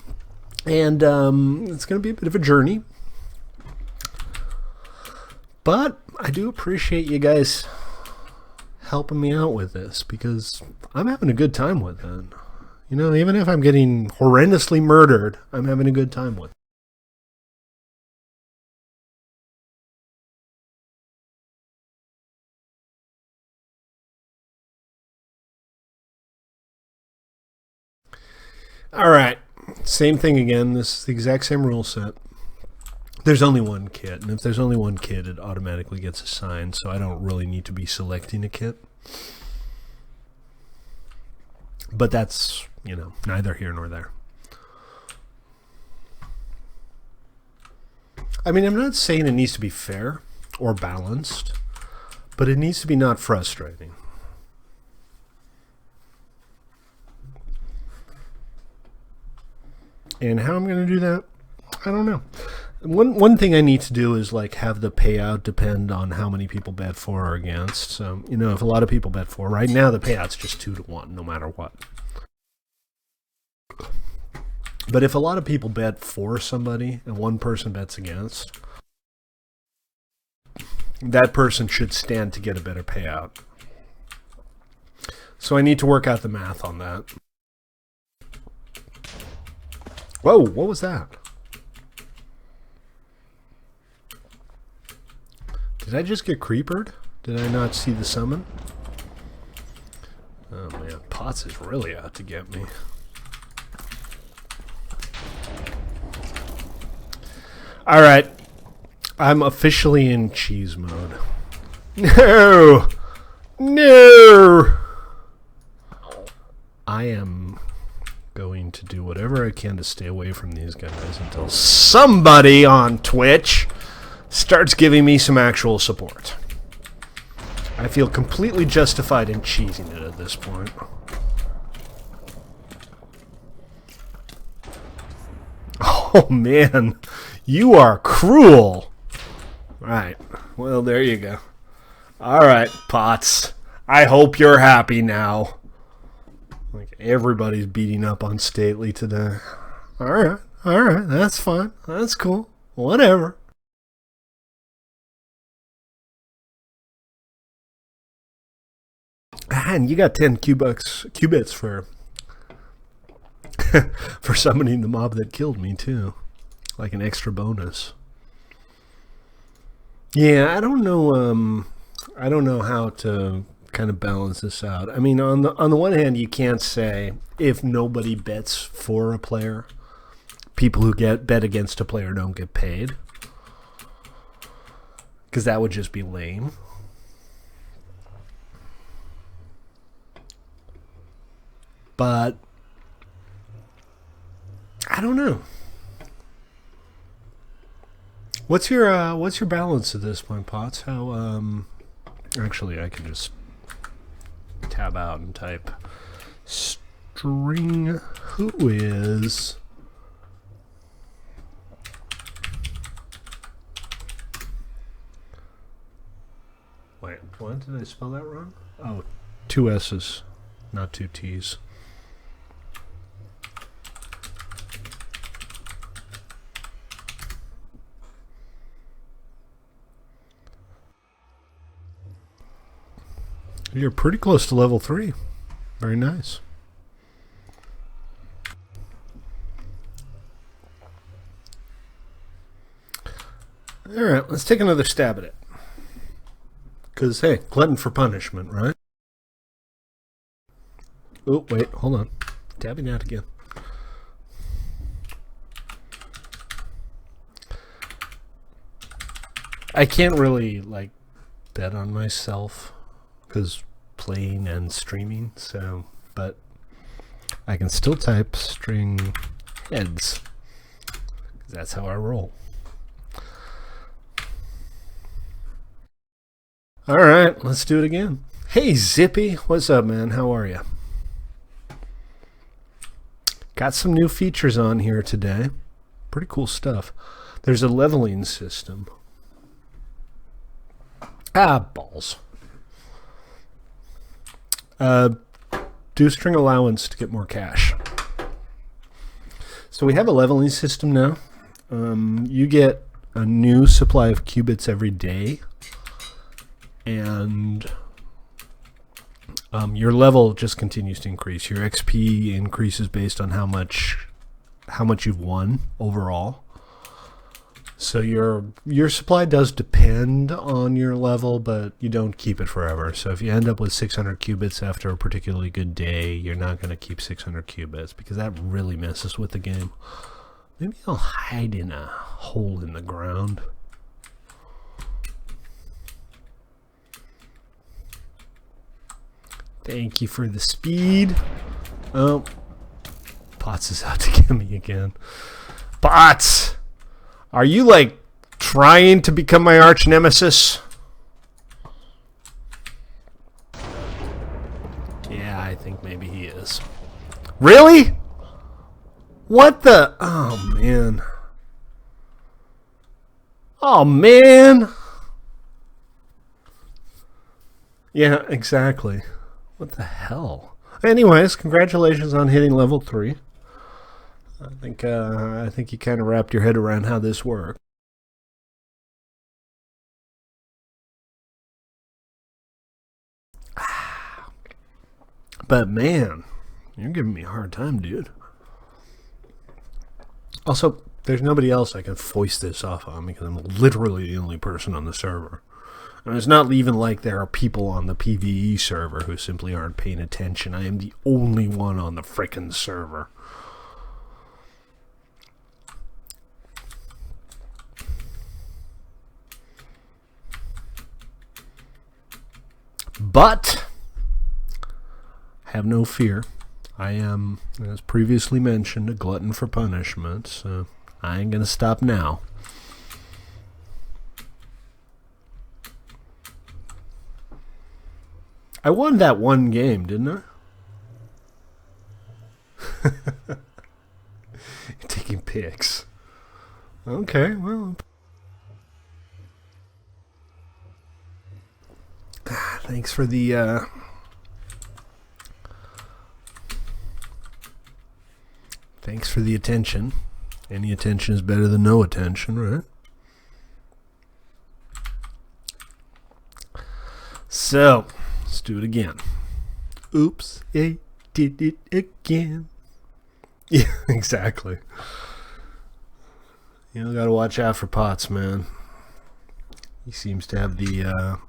and it's going to be a bit of a journey, but I do appreciate you guys helping me out with this, because I'm having a good time with it. You know, even if I'm getting horrendously murdered, I'm having a good time with it. All right. Same thing again. This is the exact same rule set. There's only one kit, and if there's only one kit, it automatically gets assigned, so I don't really need to be selecting a kit. But that's, you know, neither here nor there. I mean, I'm not saying it needs to be fair or balanced, but it needs to be not frustrating. And how I'm going to do that, I don't know. One thing I need to do is like have the payout depend on how many people bet for or against. So, you know, if a lot of people bet for, right now the payout's just 2-1 no matter what. But if a lot of people bet for somebody and one person bets against, that person should stand to get a better payout. So I need to work out the math on that. Whoa, what was that? Did I just get creepered? Did I not see the summon? Oh man, Potts is really out to get me. Alright. I'm officially in cheese mode. No! No! I am going to do whatever I can to stay away from these guys until somebody on Twitch starts giving me some actual support. I feel completely justified in cheesing it at this point. Oh man, you are cruel. Right, well there you go. Alright, Potts. I hope you're happy now. Like everybody's beating up on Stately today. Alright, that's fine. That's cool. Whatever. And you got 10 qubits for for summoning the mob that killed me too, like an extra bonus. Yeah, I don't know how to kind of balance this out. I mean, on the one hand, you can't say if nobody bets for a player, people who bet against a player don't get paid, because that would just be lame. But I don't know. What's your balance at this point, Potts? How actually I can just tab out and type string who is wait, what did I spell that wrong? Oh, 2 S's, not 2 T's. You're pretty close to level 3. Very nice. Alright, let's take another stab at it. Because, hey, glutton for punishment, right? Oh, wait, hold on. Tabbing out again. I can't really, like, bet on myself. Because playing and streaming, so, but I can still type string heads, because that's how I roll. Alright, let's do it again. Hey Zippy, what's up man, how are you? Got some new features on here today. Pretty cool stuff. There's a leveling system. Ah, balls. Do string allowance to get more cash. So we have a leveling system now. You get a new supply of qubits every day, and your level just continues to increase. Your XP increases based on how much you've won overall. So your supply does depend on your level, but you don't keep it forever. So if you end up with 600 qubits after a particularly good day, you're not going to keep 600 qubits because that really messes with the game. Maybe I'll hide in a hole in the ground. Thank you for the speed. Oh, Bots is out to get me again. Bots! Are you, like, trying to become my arch nemesis? Yeah, I think maybe he is. Really? What the? Oh, man. Oh, man. Yeah, exactly. What the hell? Anyways, congratulations on hitting level 3. I think you kind of wrapped your head around how this works. But man, you're giving me a hard time, dude. Also, there's nobody else I can foist this off on because I'm literally the only person on the server. And it's not even like there are people on the PvE server who simply aren't paying attention. I am the only one on the frickin' server. But have no fear. I am, as previously mentioned, a glutton for punishment, so I ain't gonna stop now. I won that one game, didn't I? Taking pics. Okay, well. Thanks for the thanks for the attention. Any attention is better than no attention, right? So, let's do it again. Oops, I did it again. Yeah, exactly. You gotta watch out for Potts, man. He seems to have the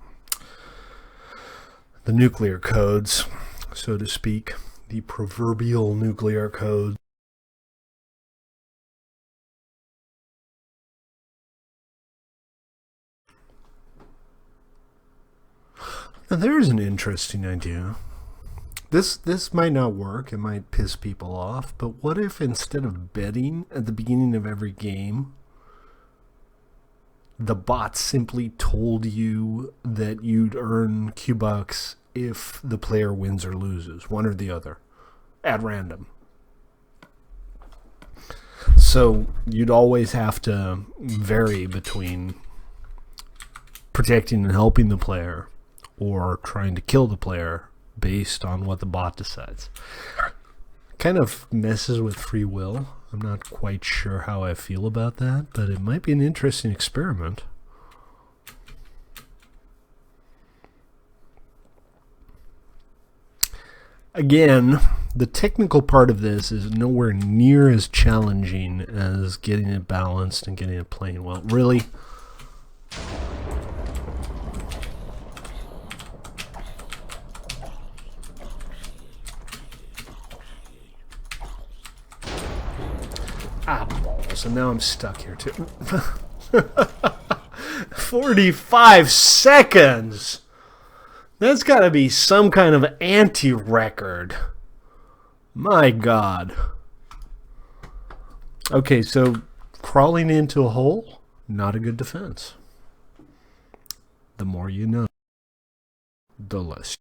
nuclear codes, so to speak. The proverbial nuclear codes. Now there's an interesting idea. This might not work, it might piss people off, but what if instead of betting at the beginning of every game, the bot simply told you that you'd earn Q-Bucks if the player wins or loses, one or the other, at random. So you'd always have to vary between protecting and helping the player or trying to kill the player based on what the bot decides. Kind of messes with free will. I'm not quite sure how I feel about that, but it might be an interesting experiment. Again, the technical part of this is nowhere near as challenging as getting it balanced and getting it playing well. Really? Ah, balls. And now I'm stuck here, too. 45 seconds! That's got to be some kind of anti-record. My God. Okay, so crawling into a hole, not a good defense. The more you know, the less.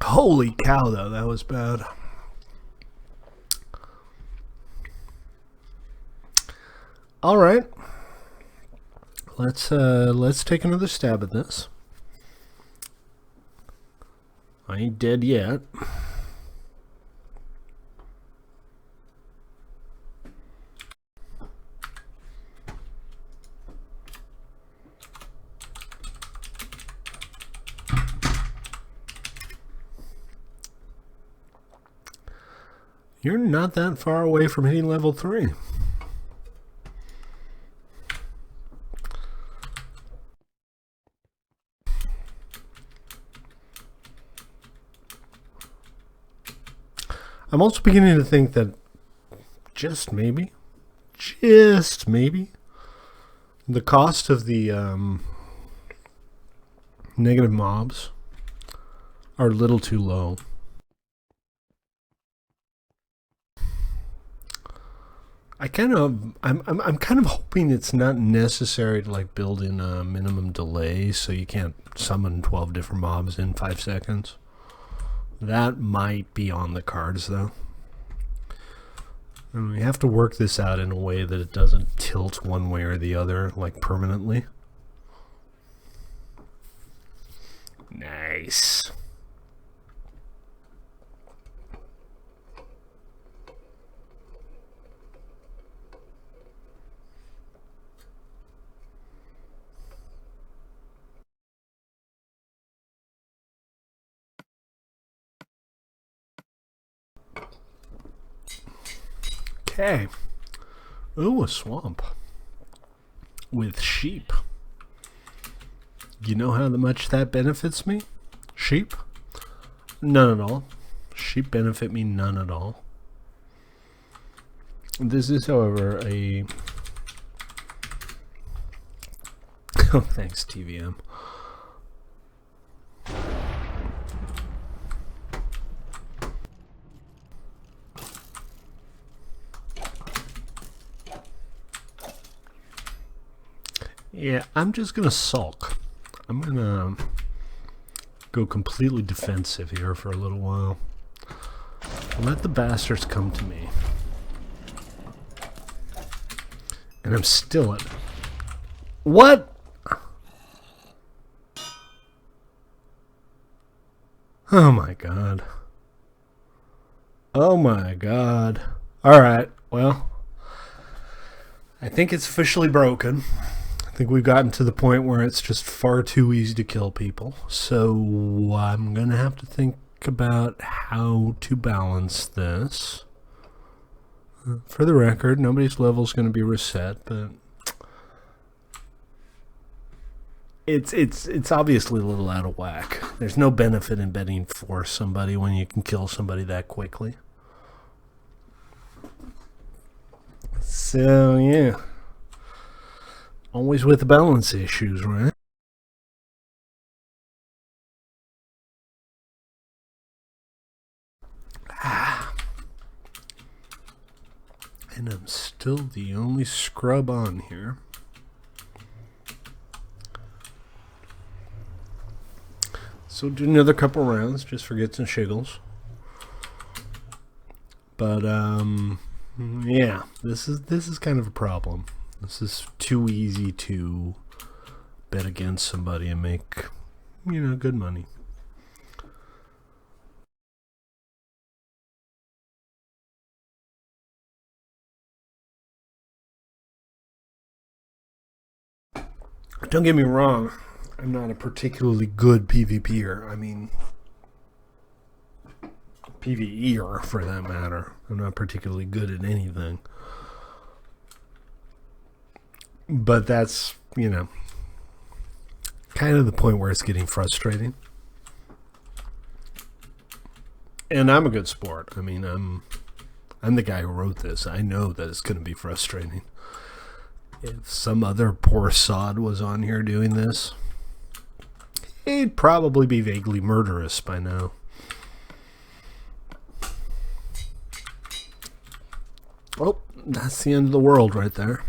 Holy cow, though, that was bad. All right, let's take another stab at this. I ain't dead yet. You're not that far away from hitting level 3. I'm also beginning to think that just maybe, the cost of the negative mobs are a little too low. I'm kind of hoping it's not necessary to like build in a minimum delay so you can't summon 12 different mobs in 5 seconds. That might be on the cards though. And we have to work this out in a way that it doesn't tilt one way or the other, like permanently. Nice. Okay. Ooh, a swamp. With sheep. You know how much that benefits me? Sheep? None at all. Sheep benefit me none at all. This is, however, a... Oh, thanks, TVM. Yeah, I'm just gonna sulk. I'm gonna go completely defensive here for a little while. Let the bastards come to me. And I'm still at... What? Oh my god. Oh my god. Alright, well, I think it's officially broken. I think we've gotten to the point where it's just far too easy to kill people. So I'm going to have to think about how to balance this. For the record, nobody's level is going to be reset, but it's obviously a little out of whack. There's no benefit in betting for somebody when you can kill somebody that quickly. So yeah. Always with the balance issues, right? And I'm still the only scrub on here. So do another couple rounds just for gets and shiggles. But yeah, this is kind of a problem. This is too easy to bet against somebody and make, you know, good money. Don't get me wrong, I'm not a particularly good PvPer. I mean, PvEer for that matter. I'm not particularly good at anything. But that's, you know, kind of the point where it's getting frustrating. And I'm a good sport. I mean, I'm the guy who wrote this. I know that it's going to be frustrating. If some other poor sod was on here doing this, he'd probably be vaguely murderous by now. Oh, that's the end of the world right there.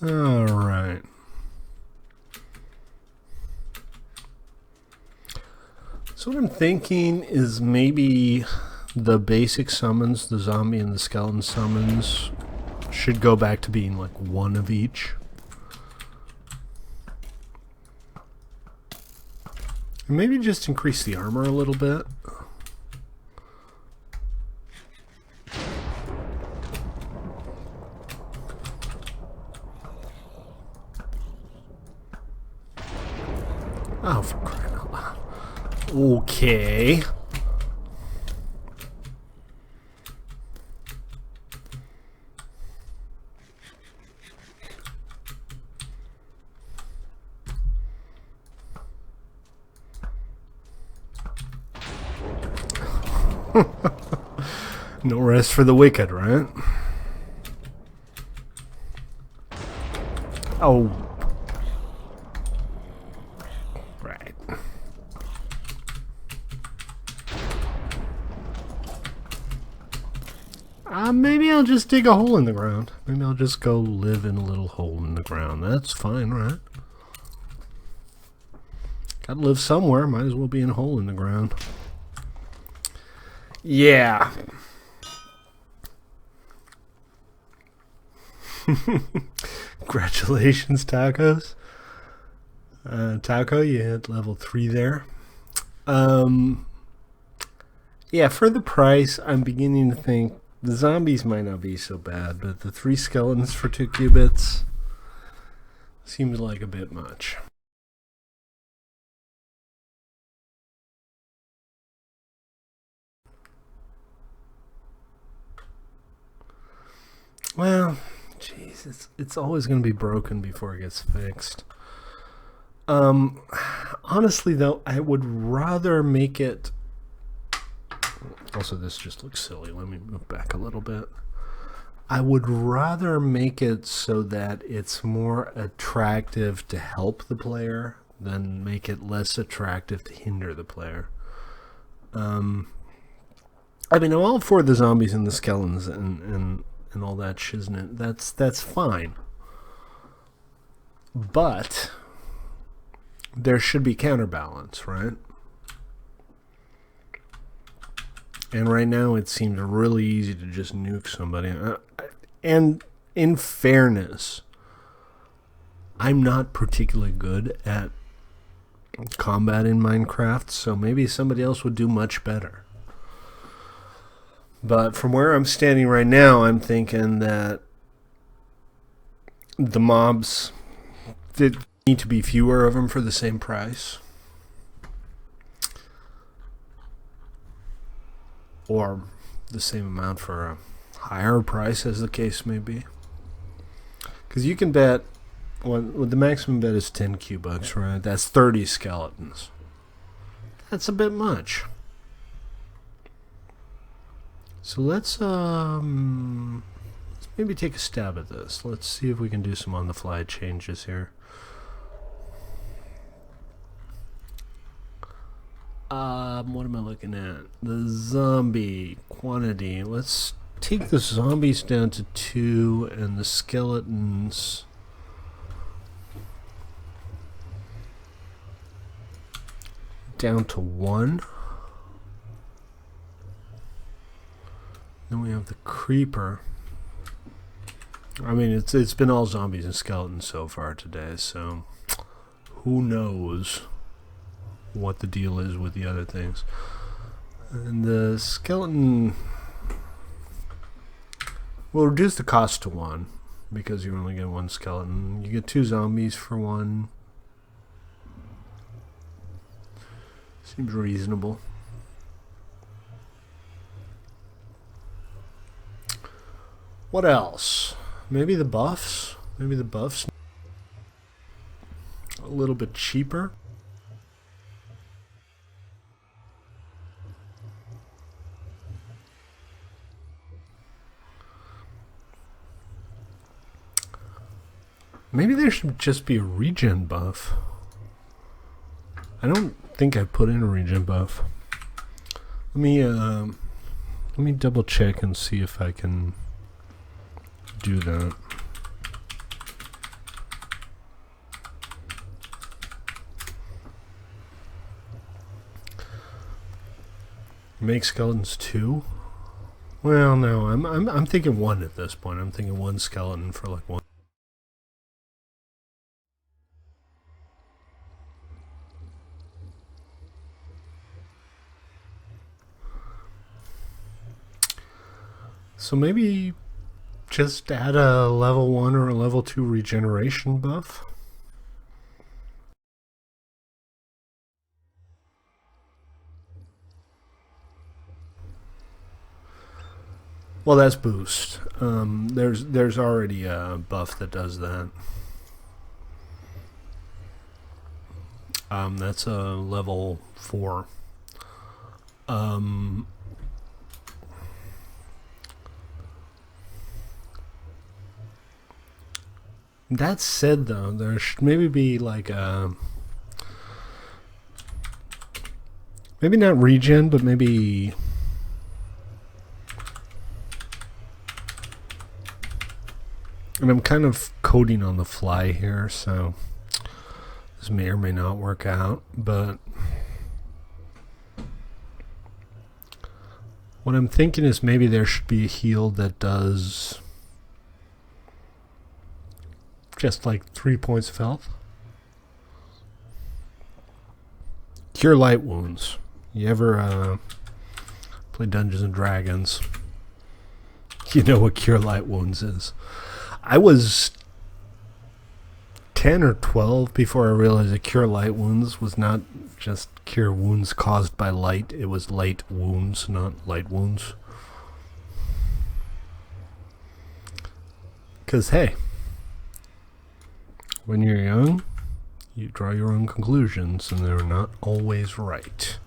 All right. So what I'm thinking is maybe the basic summons, the zombie and the skeleton summons, should go back to being like one of each. And maybe just increase the armor a little bit. Oh, for crying out loud. Okay. No rest for the wicked, right? Oh. Right. Maybe I'll just dig a hole in the ground. Maybe I'll just go live in a little hole in the ground. That's fine, right? Gotta live somewhere. Might as well be in a hole in the ground. Yeah. Congratulations, Tacos. Taco, you hit level 3 there. Yeah, for the price, I'm beginning to think the zombies might not be so bad, but the 3 skeletons for 2 qubits seems like a bit much. Well, jeez, it's always going to be broken before it gets fixed. Honestly, though, I would rather make it... Also, this just looks silly. Let me move back a little bit. I would rather make it so that it's more attractive to help the player than make it less attractive to hinder the player. I mean, I'm all for the zombies and the skeletons and all that shiznit. That's fine. But there should be counterbalance, right? And right now it seems really easy to just nuke somebody. And in fairness, I'm not particularly good at combat in Minecraft, so maybe somebody else would do much better. But from where I'm standing right now, I'm thinking that the mobs, there need to be fewer of them for the same price. Or the same amount for a higher price, as the case may be. Because you can bet, well, the maximum bet is 10 Q-bucks, right? That's 30 skeletons. That's a bit much. So let's maybe take a stab at this. Let's see if we can do some on-the-fly changes here. What am I looking at? The zombie quantity. Let's take the zombies down to 2 and the skeletons down to 1. Then we have the creeper. I mean, it's been all zombies and skeletons so far today, so who knows what the deal is with the other things. And the skeleton will reduce the cost to 1 because you only get 1 skeleton. You get 2 zombies for 1. Seems reasonable. What else? Maybe the buffs? Maybe the buffs a little bit cheaper. Maybe there should just be a regen buff. I don't think I put in a regen buff. Let me double check and see if I can do that. Make skeletons 2? Well, no, I'm thinking 1 at this point. I'm thinking 1 skeleton for like 1. So maybe just add a level 1 or a level 2 regeneration buff. Well, that's boost. There's already a buff that does that. That's a level 4. That said, though, there should maybe be like a... Maybe not regen, but maybe... And I'm kind of coding on the fly here, so this may or may not work out, but what I'm thinking is maybe there should be a heal that does just like 3 points of health. Cure light wounds. You ever play Dungeons and Dragons? You know what cure light wounds is. I was 10 or 12 before I realized that cure light wounds was not just cure wounds caused by light. It was light wounds, not light wounds. Because, hey, when you're young, you draw your own conclusions, and they're not always right.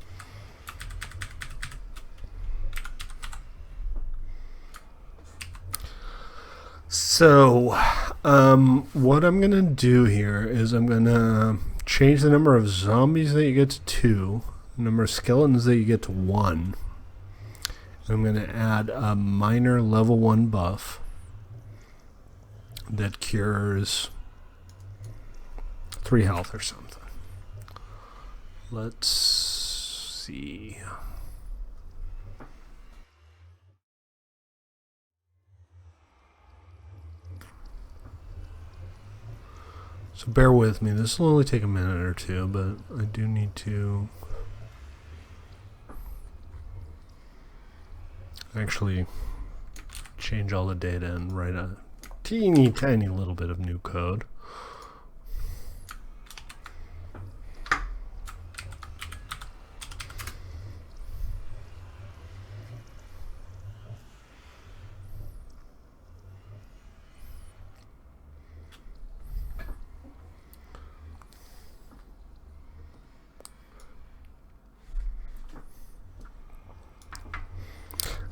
So, what I'm going to do here is I'm going to change the number of zombies that you get to 2, the number of skeletons that you get to 1. I'm going to add a minor level 1 buff that cures 3 health or something. Let's see. So bear with me. This will only take a minute or two, but I do need to actually change all the data and write a teeny tiny little bit of new code.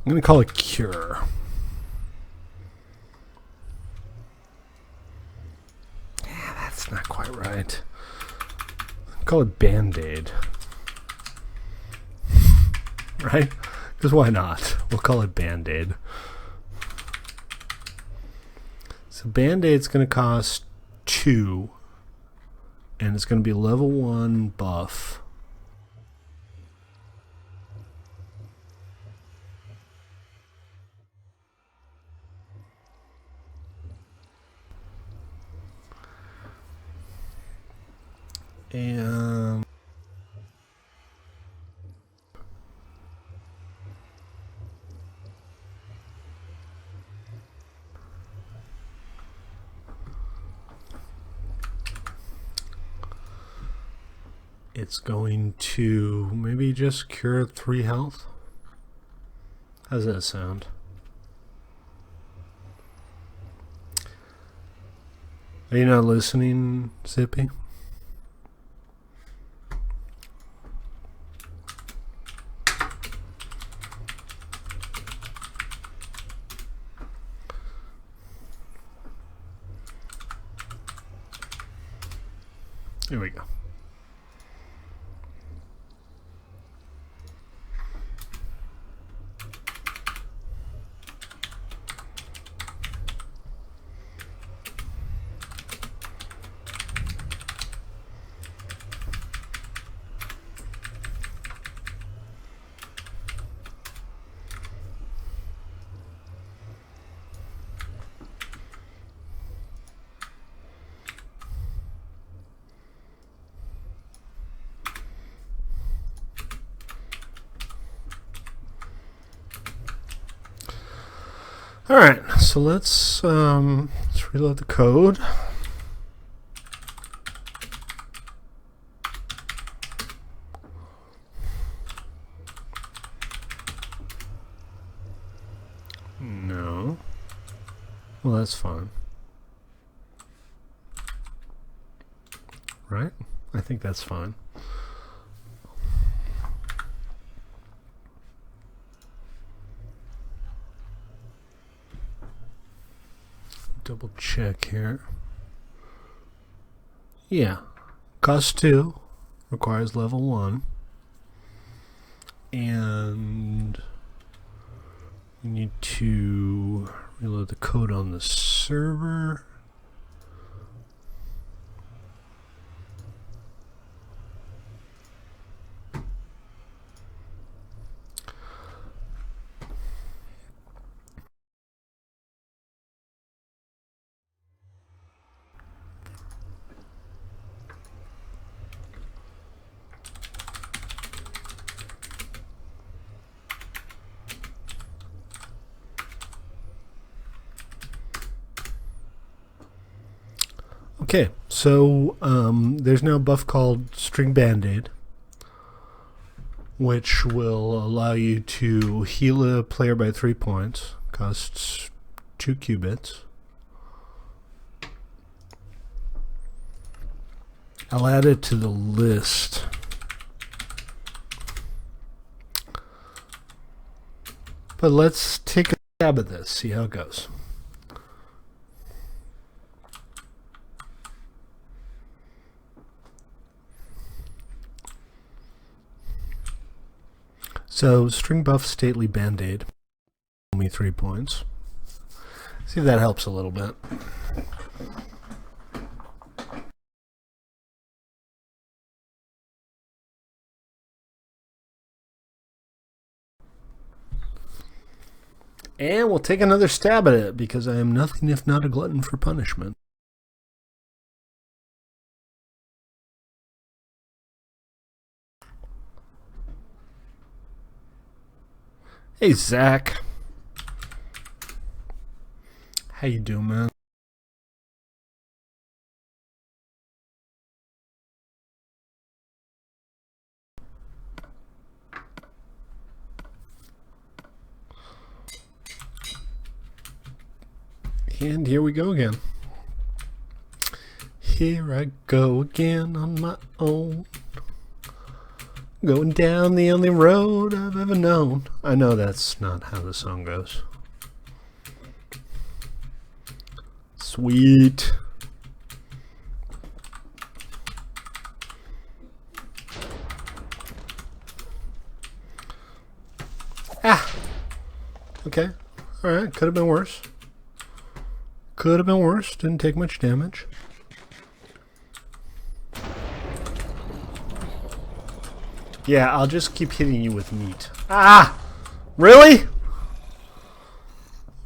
I'm going to call it cure. Yeah, that's not quite right. Call it Band-Aid. Right? Because why not? We'll call it Band-Aid. So Band-Aid's going to cost 2. And it's going to be a level 1 buff. And it's going to maybe just cure 3 health. How's that sound? Are you not listening, Zippy? Here we go. All right, so let's reload the code. Well, that's fine. Right? I think that's fine. Double check here. Yeah. Cost 2. Requires level 1. And we need to reload the code on the server. Okay, so there's now a buff called String Band-Aid, which will allow you to heal a player by 3 points. Costs 2 qubits. I'll add it to the list. But let's take a stab at this, see how it goes. So, string buff stately band-aid. Me 3 points. See if that helps a little bit. And we'll take another stab at it, because I am nothing if not a glutton for punishment. Hey, Zach. How you doing, man? And here we go again. Here I go again on my own. Going down the only road I've ever known. I know that's not how the song goes. Sweet. Ah! Okay. Alright, could have been worse. Could have been worse. Didn't take much damage. Yeah, I'll just keep hitting you with meat. Ah! Really?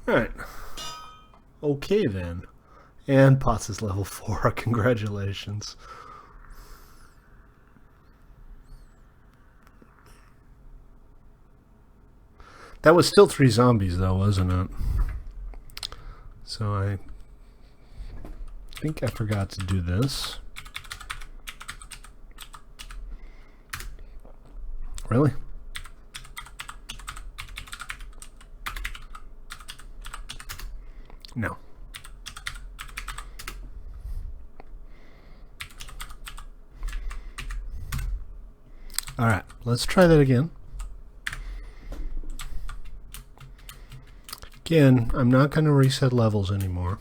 Alright. Okay then. And Potts is level 4. Congratulations. That was still 3 zombies though, wasn't it? So I think I forgot to do this. Really? No. Alright, let's try that again. Again, I'm not going to reset levels anymore.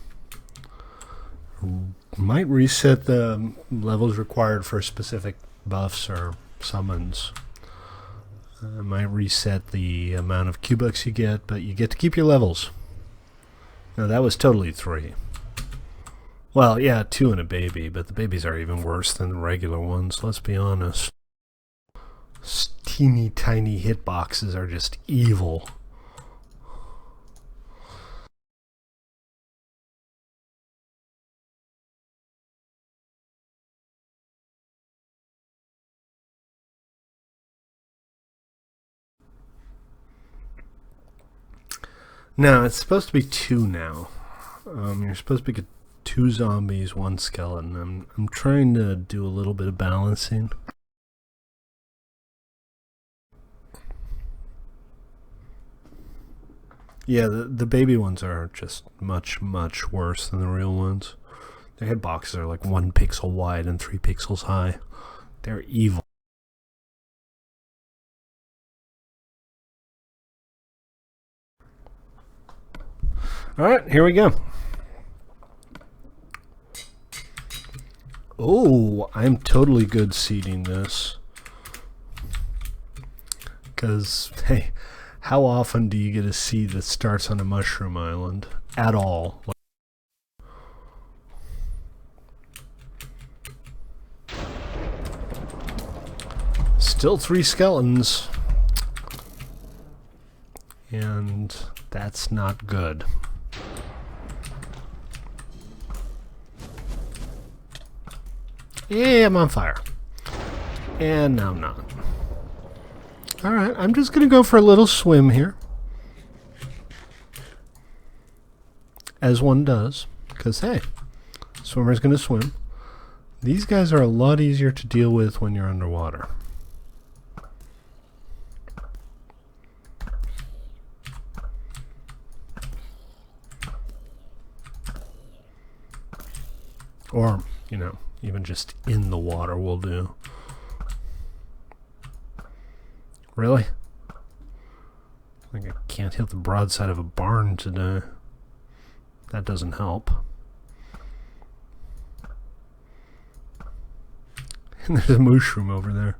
Might reset the levels required for specific buffs or summons. I might reset the amount of Q-Bucks you get, but you get to keep your levels. Now that was totally 3. Well, yeah, 2 and a baby, but the babies are even worse than the regular ones, let's be honest. Teeny tiny hitboxes are just evil. No, it's supposed to be 2 now. You're supposed to get 2 zombies, 1 skeleton. I'm trying to do a little bit of balancing. Yeah, the baby ones are just much, much worse than the real ones. Their hitboxes are like 1 pixel wide and 3 pixels high. They're evil. Alright, here we go. Oh, I'm totally good seeding this. Because, hey, how often do you get a seed that starts on a mushroom island? At all. Still 3 skeletons. And that's not good. Yeah, I'm on fire. And now I'm not. Alright, I'm just going to go for a little swim here. As one does. Because, hey, swimmer's going to swim. These guys are a lot easier to deal with when you're underwater. Or, you know, even just in the water will do. Really? Like I can't hit the broadside of a barn today. That doesn't help. And there's a mushroom over there.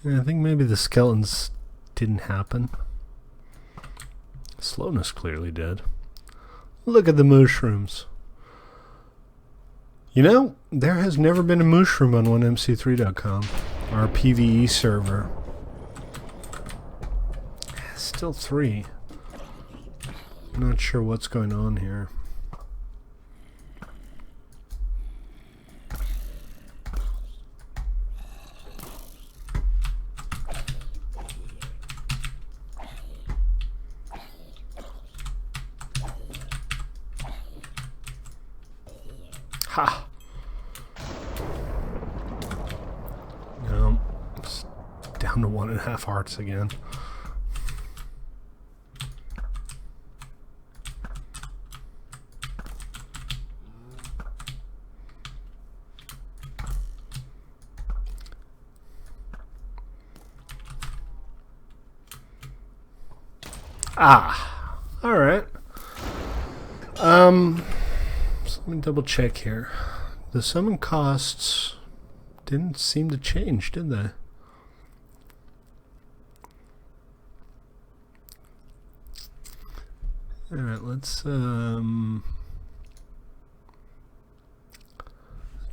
And I think maybe the skeletons didn't happen. Slowness clearly did. Look at the mushrooms. You know, there has never been a mushroom on 1mc3.com, our PvE server. Still 3. Not sure what's going on here. Ha! No, it's down to 1.5 hearts again. Ah, all right. So let me double check here. The summon costs didn't seem to change, did they? All right, let's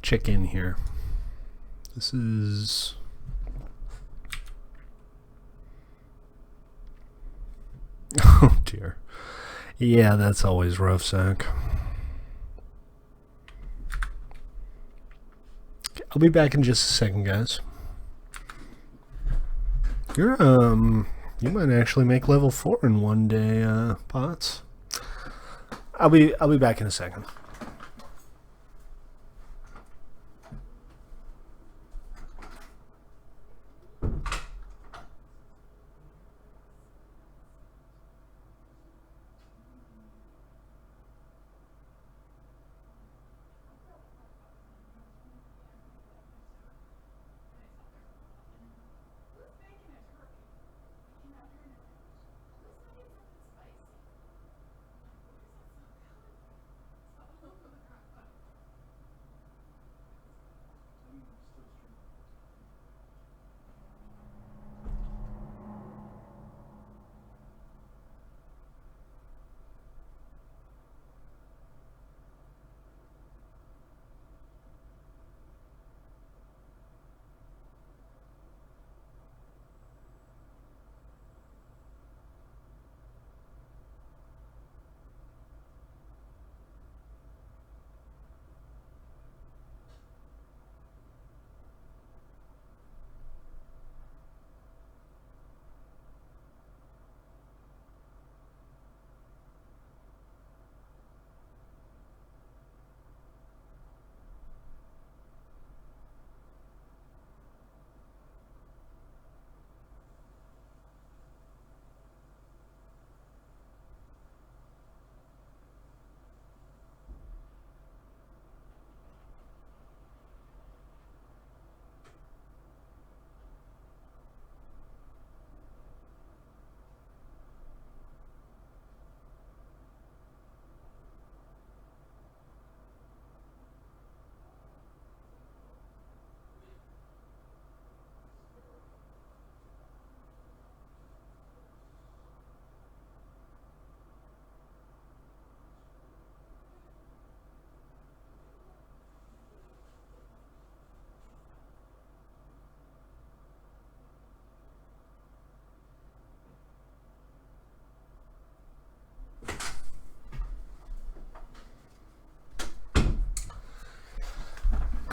check in here. This is oh dear. Yeah, that's always rough, Zach. I'll be back in just a second, guys. You're you might actually make level 4 in one day, Pots. I'll be back in a second.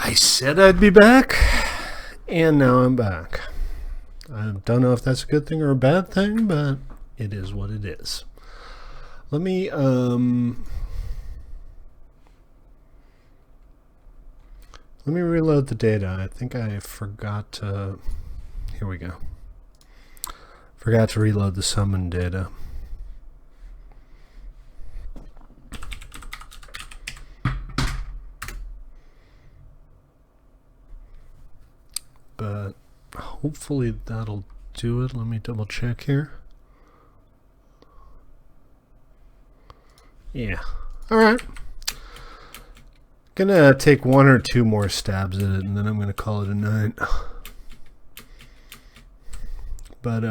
I said I'd be back, and now I'm back. I don't know if that's a good thing or a bad thing, but it is what it is. Let me reload the data. I think I forgot to... Here we go. Forgot to reload the summon data. But hopefully that'll do it. Let me double check here. Yeah. Alright. Gonna take one or two more stabs at it, and then I'm gonna call it a night. But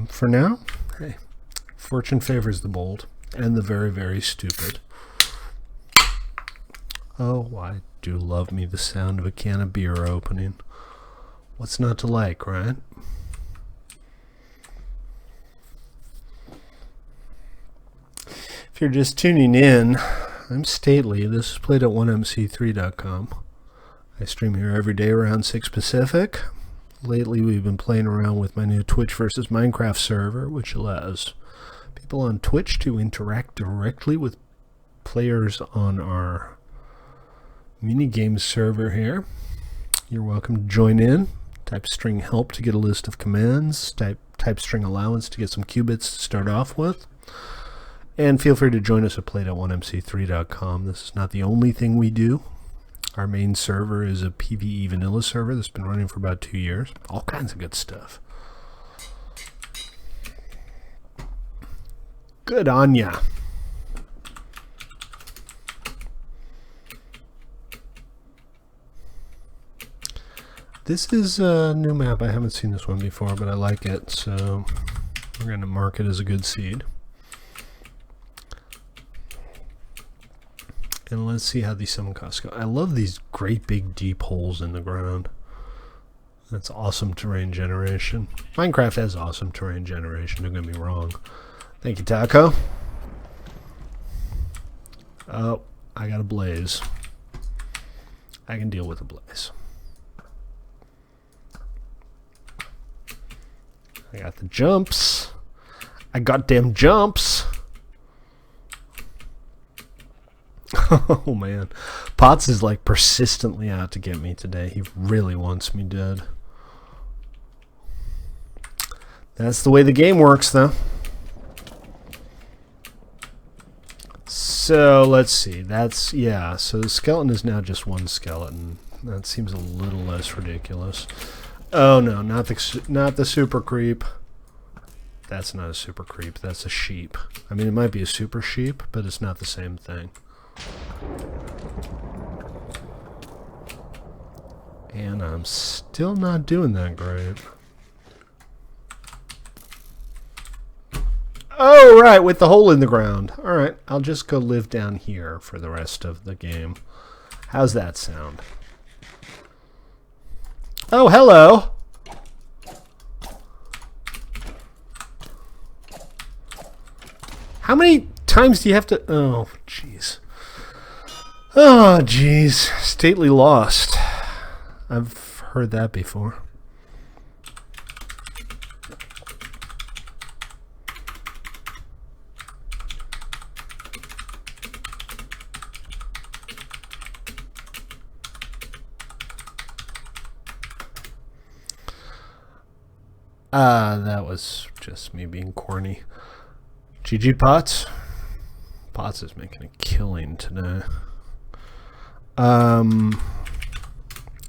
for now, hey, fortune favors the bold and the very, very stupid. Oh, I do love me the sound of a can of beer opening. What's not to like, right? If you're just tuning in, I'm Stately. This is played at 1mc3.com. I stream here every day around 6 Pacific. Lately, we've been playing around with my new Twitch versus Minecraft server, which allows people on Twitch to interact directly with players on our minigames server here. You're welcome to join in. Type string help to get a list of commands. Type string allowance to get some qubits to start off with. And feel free to join us at played@1mc3.com. This is not the only thing we do. Our main server is a PvE vanilla server that's been running for about 2 years. All kinds of good stuff. Good on ya. This is a new map. I haven't seen this one before, but I like it, so we're going to mark it as a good seed. And let's see how these summon costs go. I love these great big deep holes in the ground. That's awesome terrain generation. Minecraft has awesome terrain generation, don't get me wrong. Thank you, Taco. Oh, I got a blaze. I can deal with a blaze. I got the jumps. I got damn jumps. Oh man. Potts is like persistently out to get me today. He really wants me dead. That's the way the game works though. So let's see. That's, yeah, so the skeleton is now just one skeleton. That seems a little less ridiculous. Oh no, not the super creep. That's not a super creep, that's a sheep. I mean, it might be a super sheep, but it's not the same thing. And I'm still not doing that great. Oh, right, with the hole in the ground. Alright, I'll just go live down here for the rest of the game. How's that sound? Oh, hello! How many times do you have to... Oh, jeez. Oh, jeez. Stately lost. I've heard that before. That was just me being corny. GG Potts. Potts is making a killing today.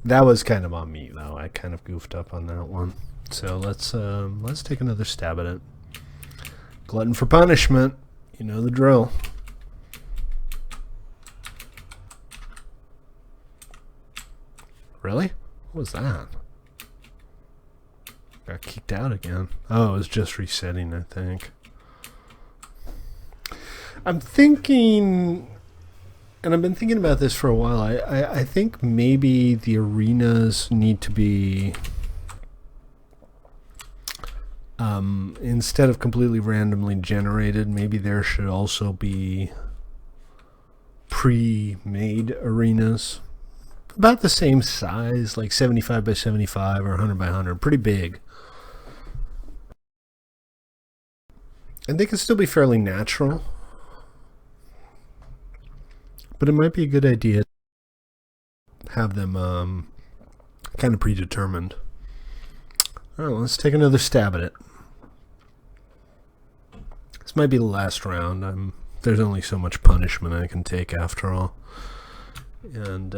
That was kind of on me though. I kind of goofed up on that one. So let's take another stab at it. Glutton for punishment. You know the drill. Really? What was that? Got kicked out again. Oh, it was just resetting, I think. I'm thinking, and I've been thinking about this for a while, I think maybe the arenas need to be, instead of completely randomly generated, maybe there should also be pre-made arenas about the same size, like 75 by 75 or 100 by 100. Pretty big. And they can still be fairly natural. But it might be a good idea to have them kind of predetermined. All right, let's take another stab at it. This might be the last round. There's only so much punishment I can take after all. And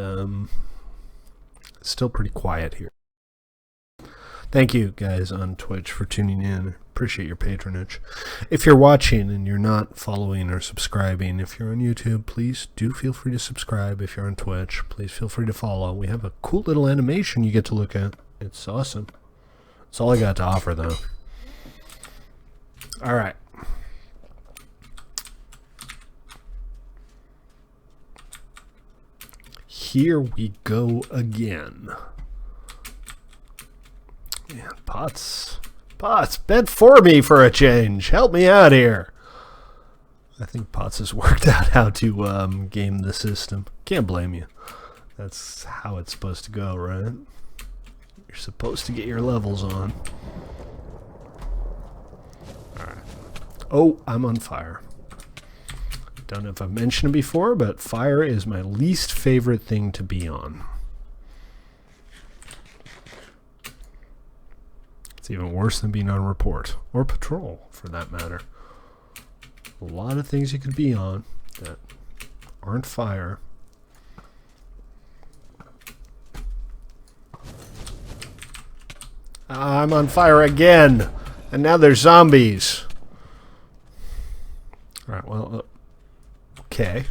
it's still pretty quiet here. Thank you guys on Twitch for tuning in. Appreciate your patronage. If you're watching and you're not following or subscribing, if you're on YouTube, please do feel free to subscribe. If you're on Twitch, please feel free to follow. We have a cool little animation you get to look at. It's awesome. That's all I got to offer, though. All right. Here we go again. Man, Pots, bet for me for a change. Help me out here. I think Pots has worked out how to game the system. Can't blame you. That's how it's supposed to go, right? You're supposed to get your levels on. Alright. Oh, I'm on fire. Don't know if I've mentioned it before, but fire is my least favorite thing to be on. It's even worse than being on report. Or patrol, for that matter. A lot of things you could be on that aren't fire. I'm on fire again! And now there's zombies! Alright, well, okay.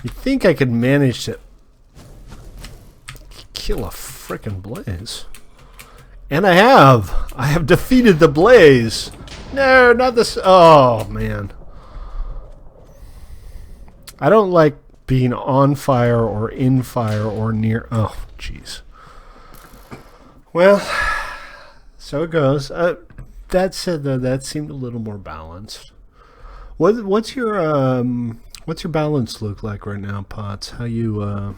You'd think I could manage to kill a frickin' blaze. And I have! I have defeated the blaze! No, not this. Oh, man. I don't like being on fire or in fire or near. Oh, jeez. Well, so it goes. That said, though, that seemed a little more balanced. What's your balance look like right now, Potts? How you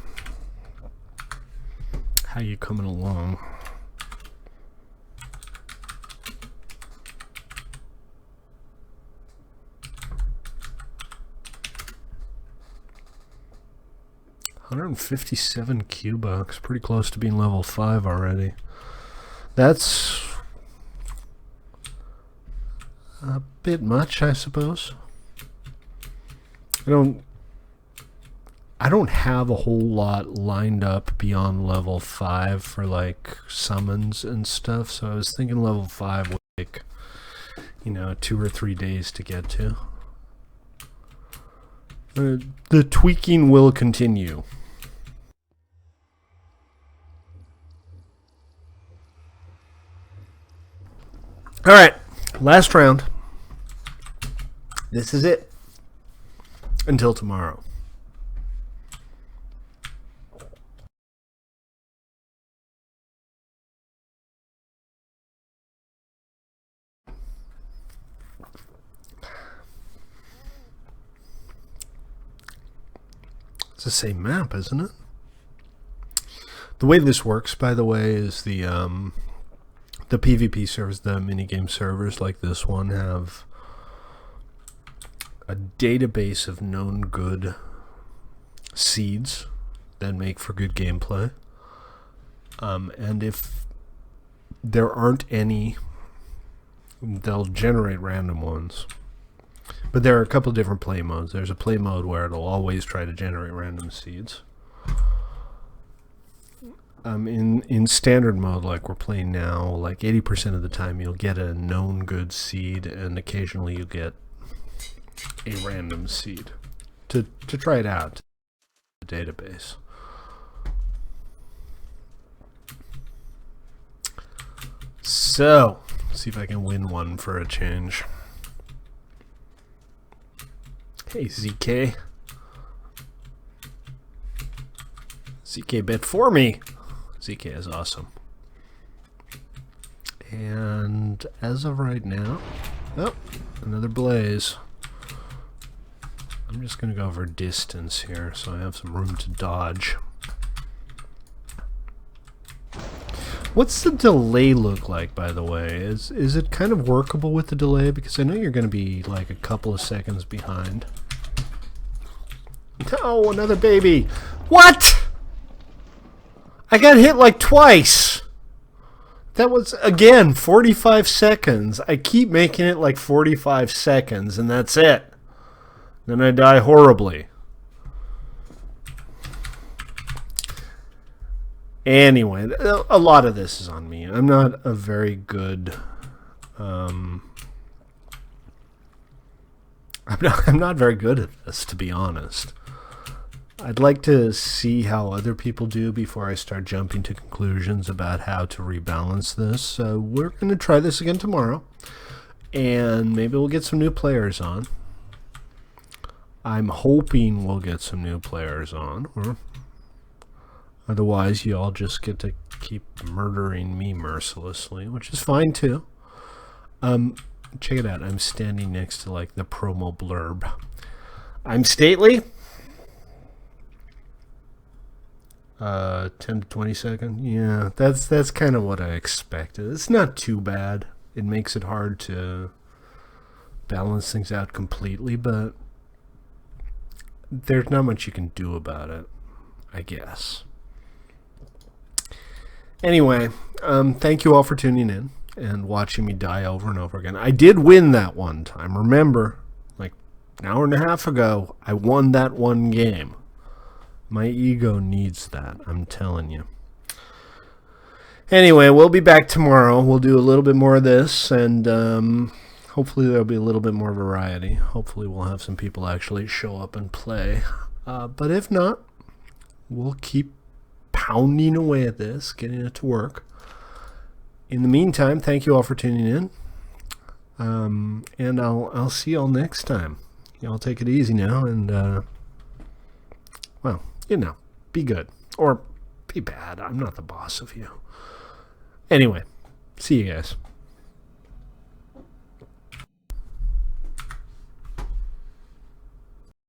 coming along? $157 Q-Bucks, pretty close to being level 5 already. That's a bit much, I suppose. I don't have a whole lot lined up beyond level 5 for like summons and stuff, so I was thinking level 5 would take, 2 or 3 days to get to. The tweaking will continue. All right, last round. This is it. Until tomorrow. It's the same map, isn't it? The way this works, by the way, is the PvP servers, the minigame servers like this one, have a database of known good seeds that make for good gameplay. And if there aren't any, they'll generate random ones. But there are a couple different play modes. There's a play mode where it'll always try to generate random seeds. In standard mode, like we're playing now, like 80% of the time you'll get a known good seed, and occasionally you'll get a random seed to try it out. The database. So, see if I can win one for a change. Hey, ZK. ZK bet for me. ZK is awesome. And as of right now, oh, another blaze. I'm just going to go over distance here so I have some room to dodge. What's the delay look like, by the way? Is it kind of workable with the delay? Because I know you're going to be like a couple of seconds behind. Oh, another baby. What? I got hit like twice. That was, again, 45 seconds. I keep making it like 45 seconds, and that's it. Then I die horribly. Anyway, a lot of this is on me. I'm not a very good... I'm not very good at this, to be honest. I'd like to see how other people do before I start jumping to conclusions about how to rebalance this. We're going to try this again tomorrow, and maybe we'll get some new players on. I'm hoping we'll get some new players on, or otherwise you all just get to keep murdering me mercilessly, which is fine too. Check it out. I'm standing next to like the promo blurb. I'm stately. 10 to 20 seconds. Yeah, that's kind of what I expected. It's not too bad. It makes it hard to balance things out completely, but there's not much you can do about it, I guess. Anyway, thank you all for tuning in and watching me die over and over again. I did win that one time. Remember, like an hour and a half ago, I won that one game. My ego needs that, I'm telling you. Anyway, we'll be back tomorrow. We'll do a little bit more of this, and hopefully there'll be a little bit more variety. Hopefully we'll have some people actually show up and play. But if not, we'll keep pounding away at this, getting it to work. In the meantime, thank you all for tuning in. And I'll see y'all next time. Y'all take it easy now, and well, you know, be good or be bad. I'm not the boss of you. Anyway, see you guys.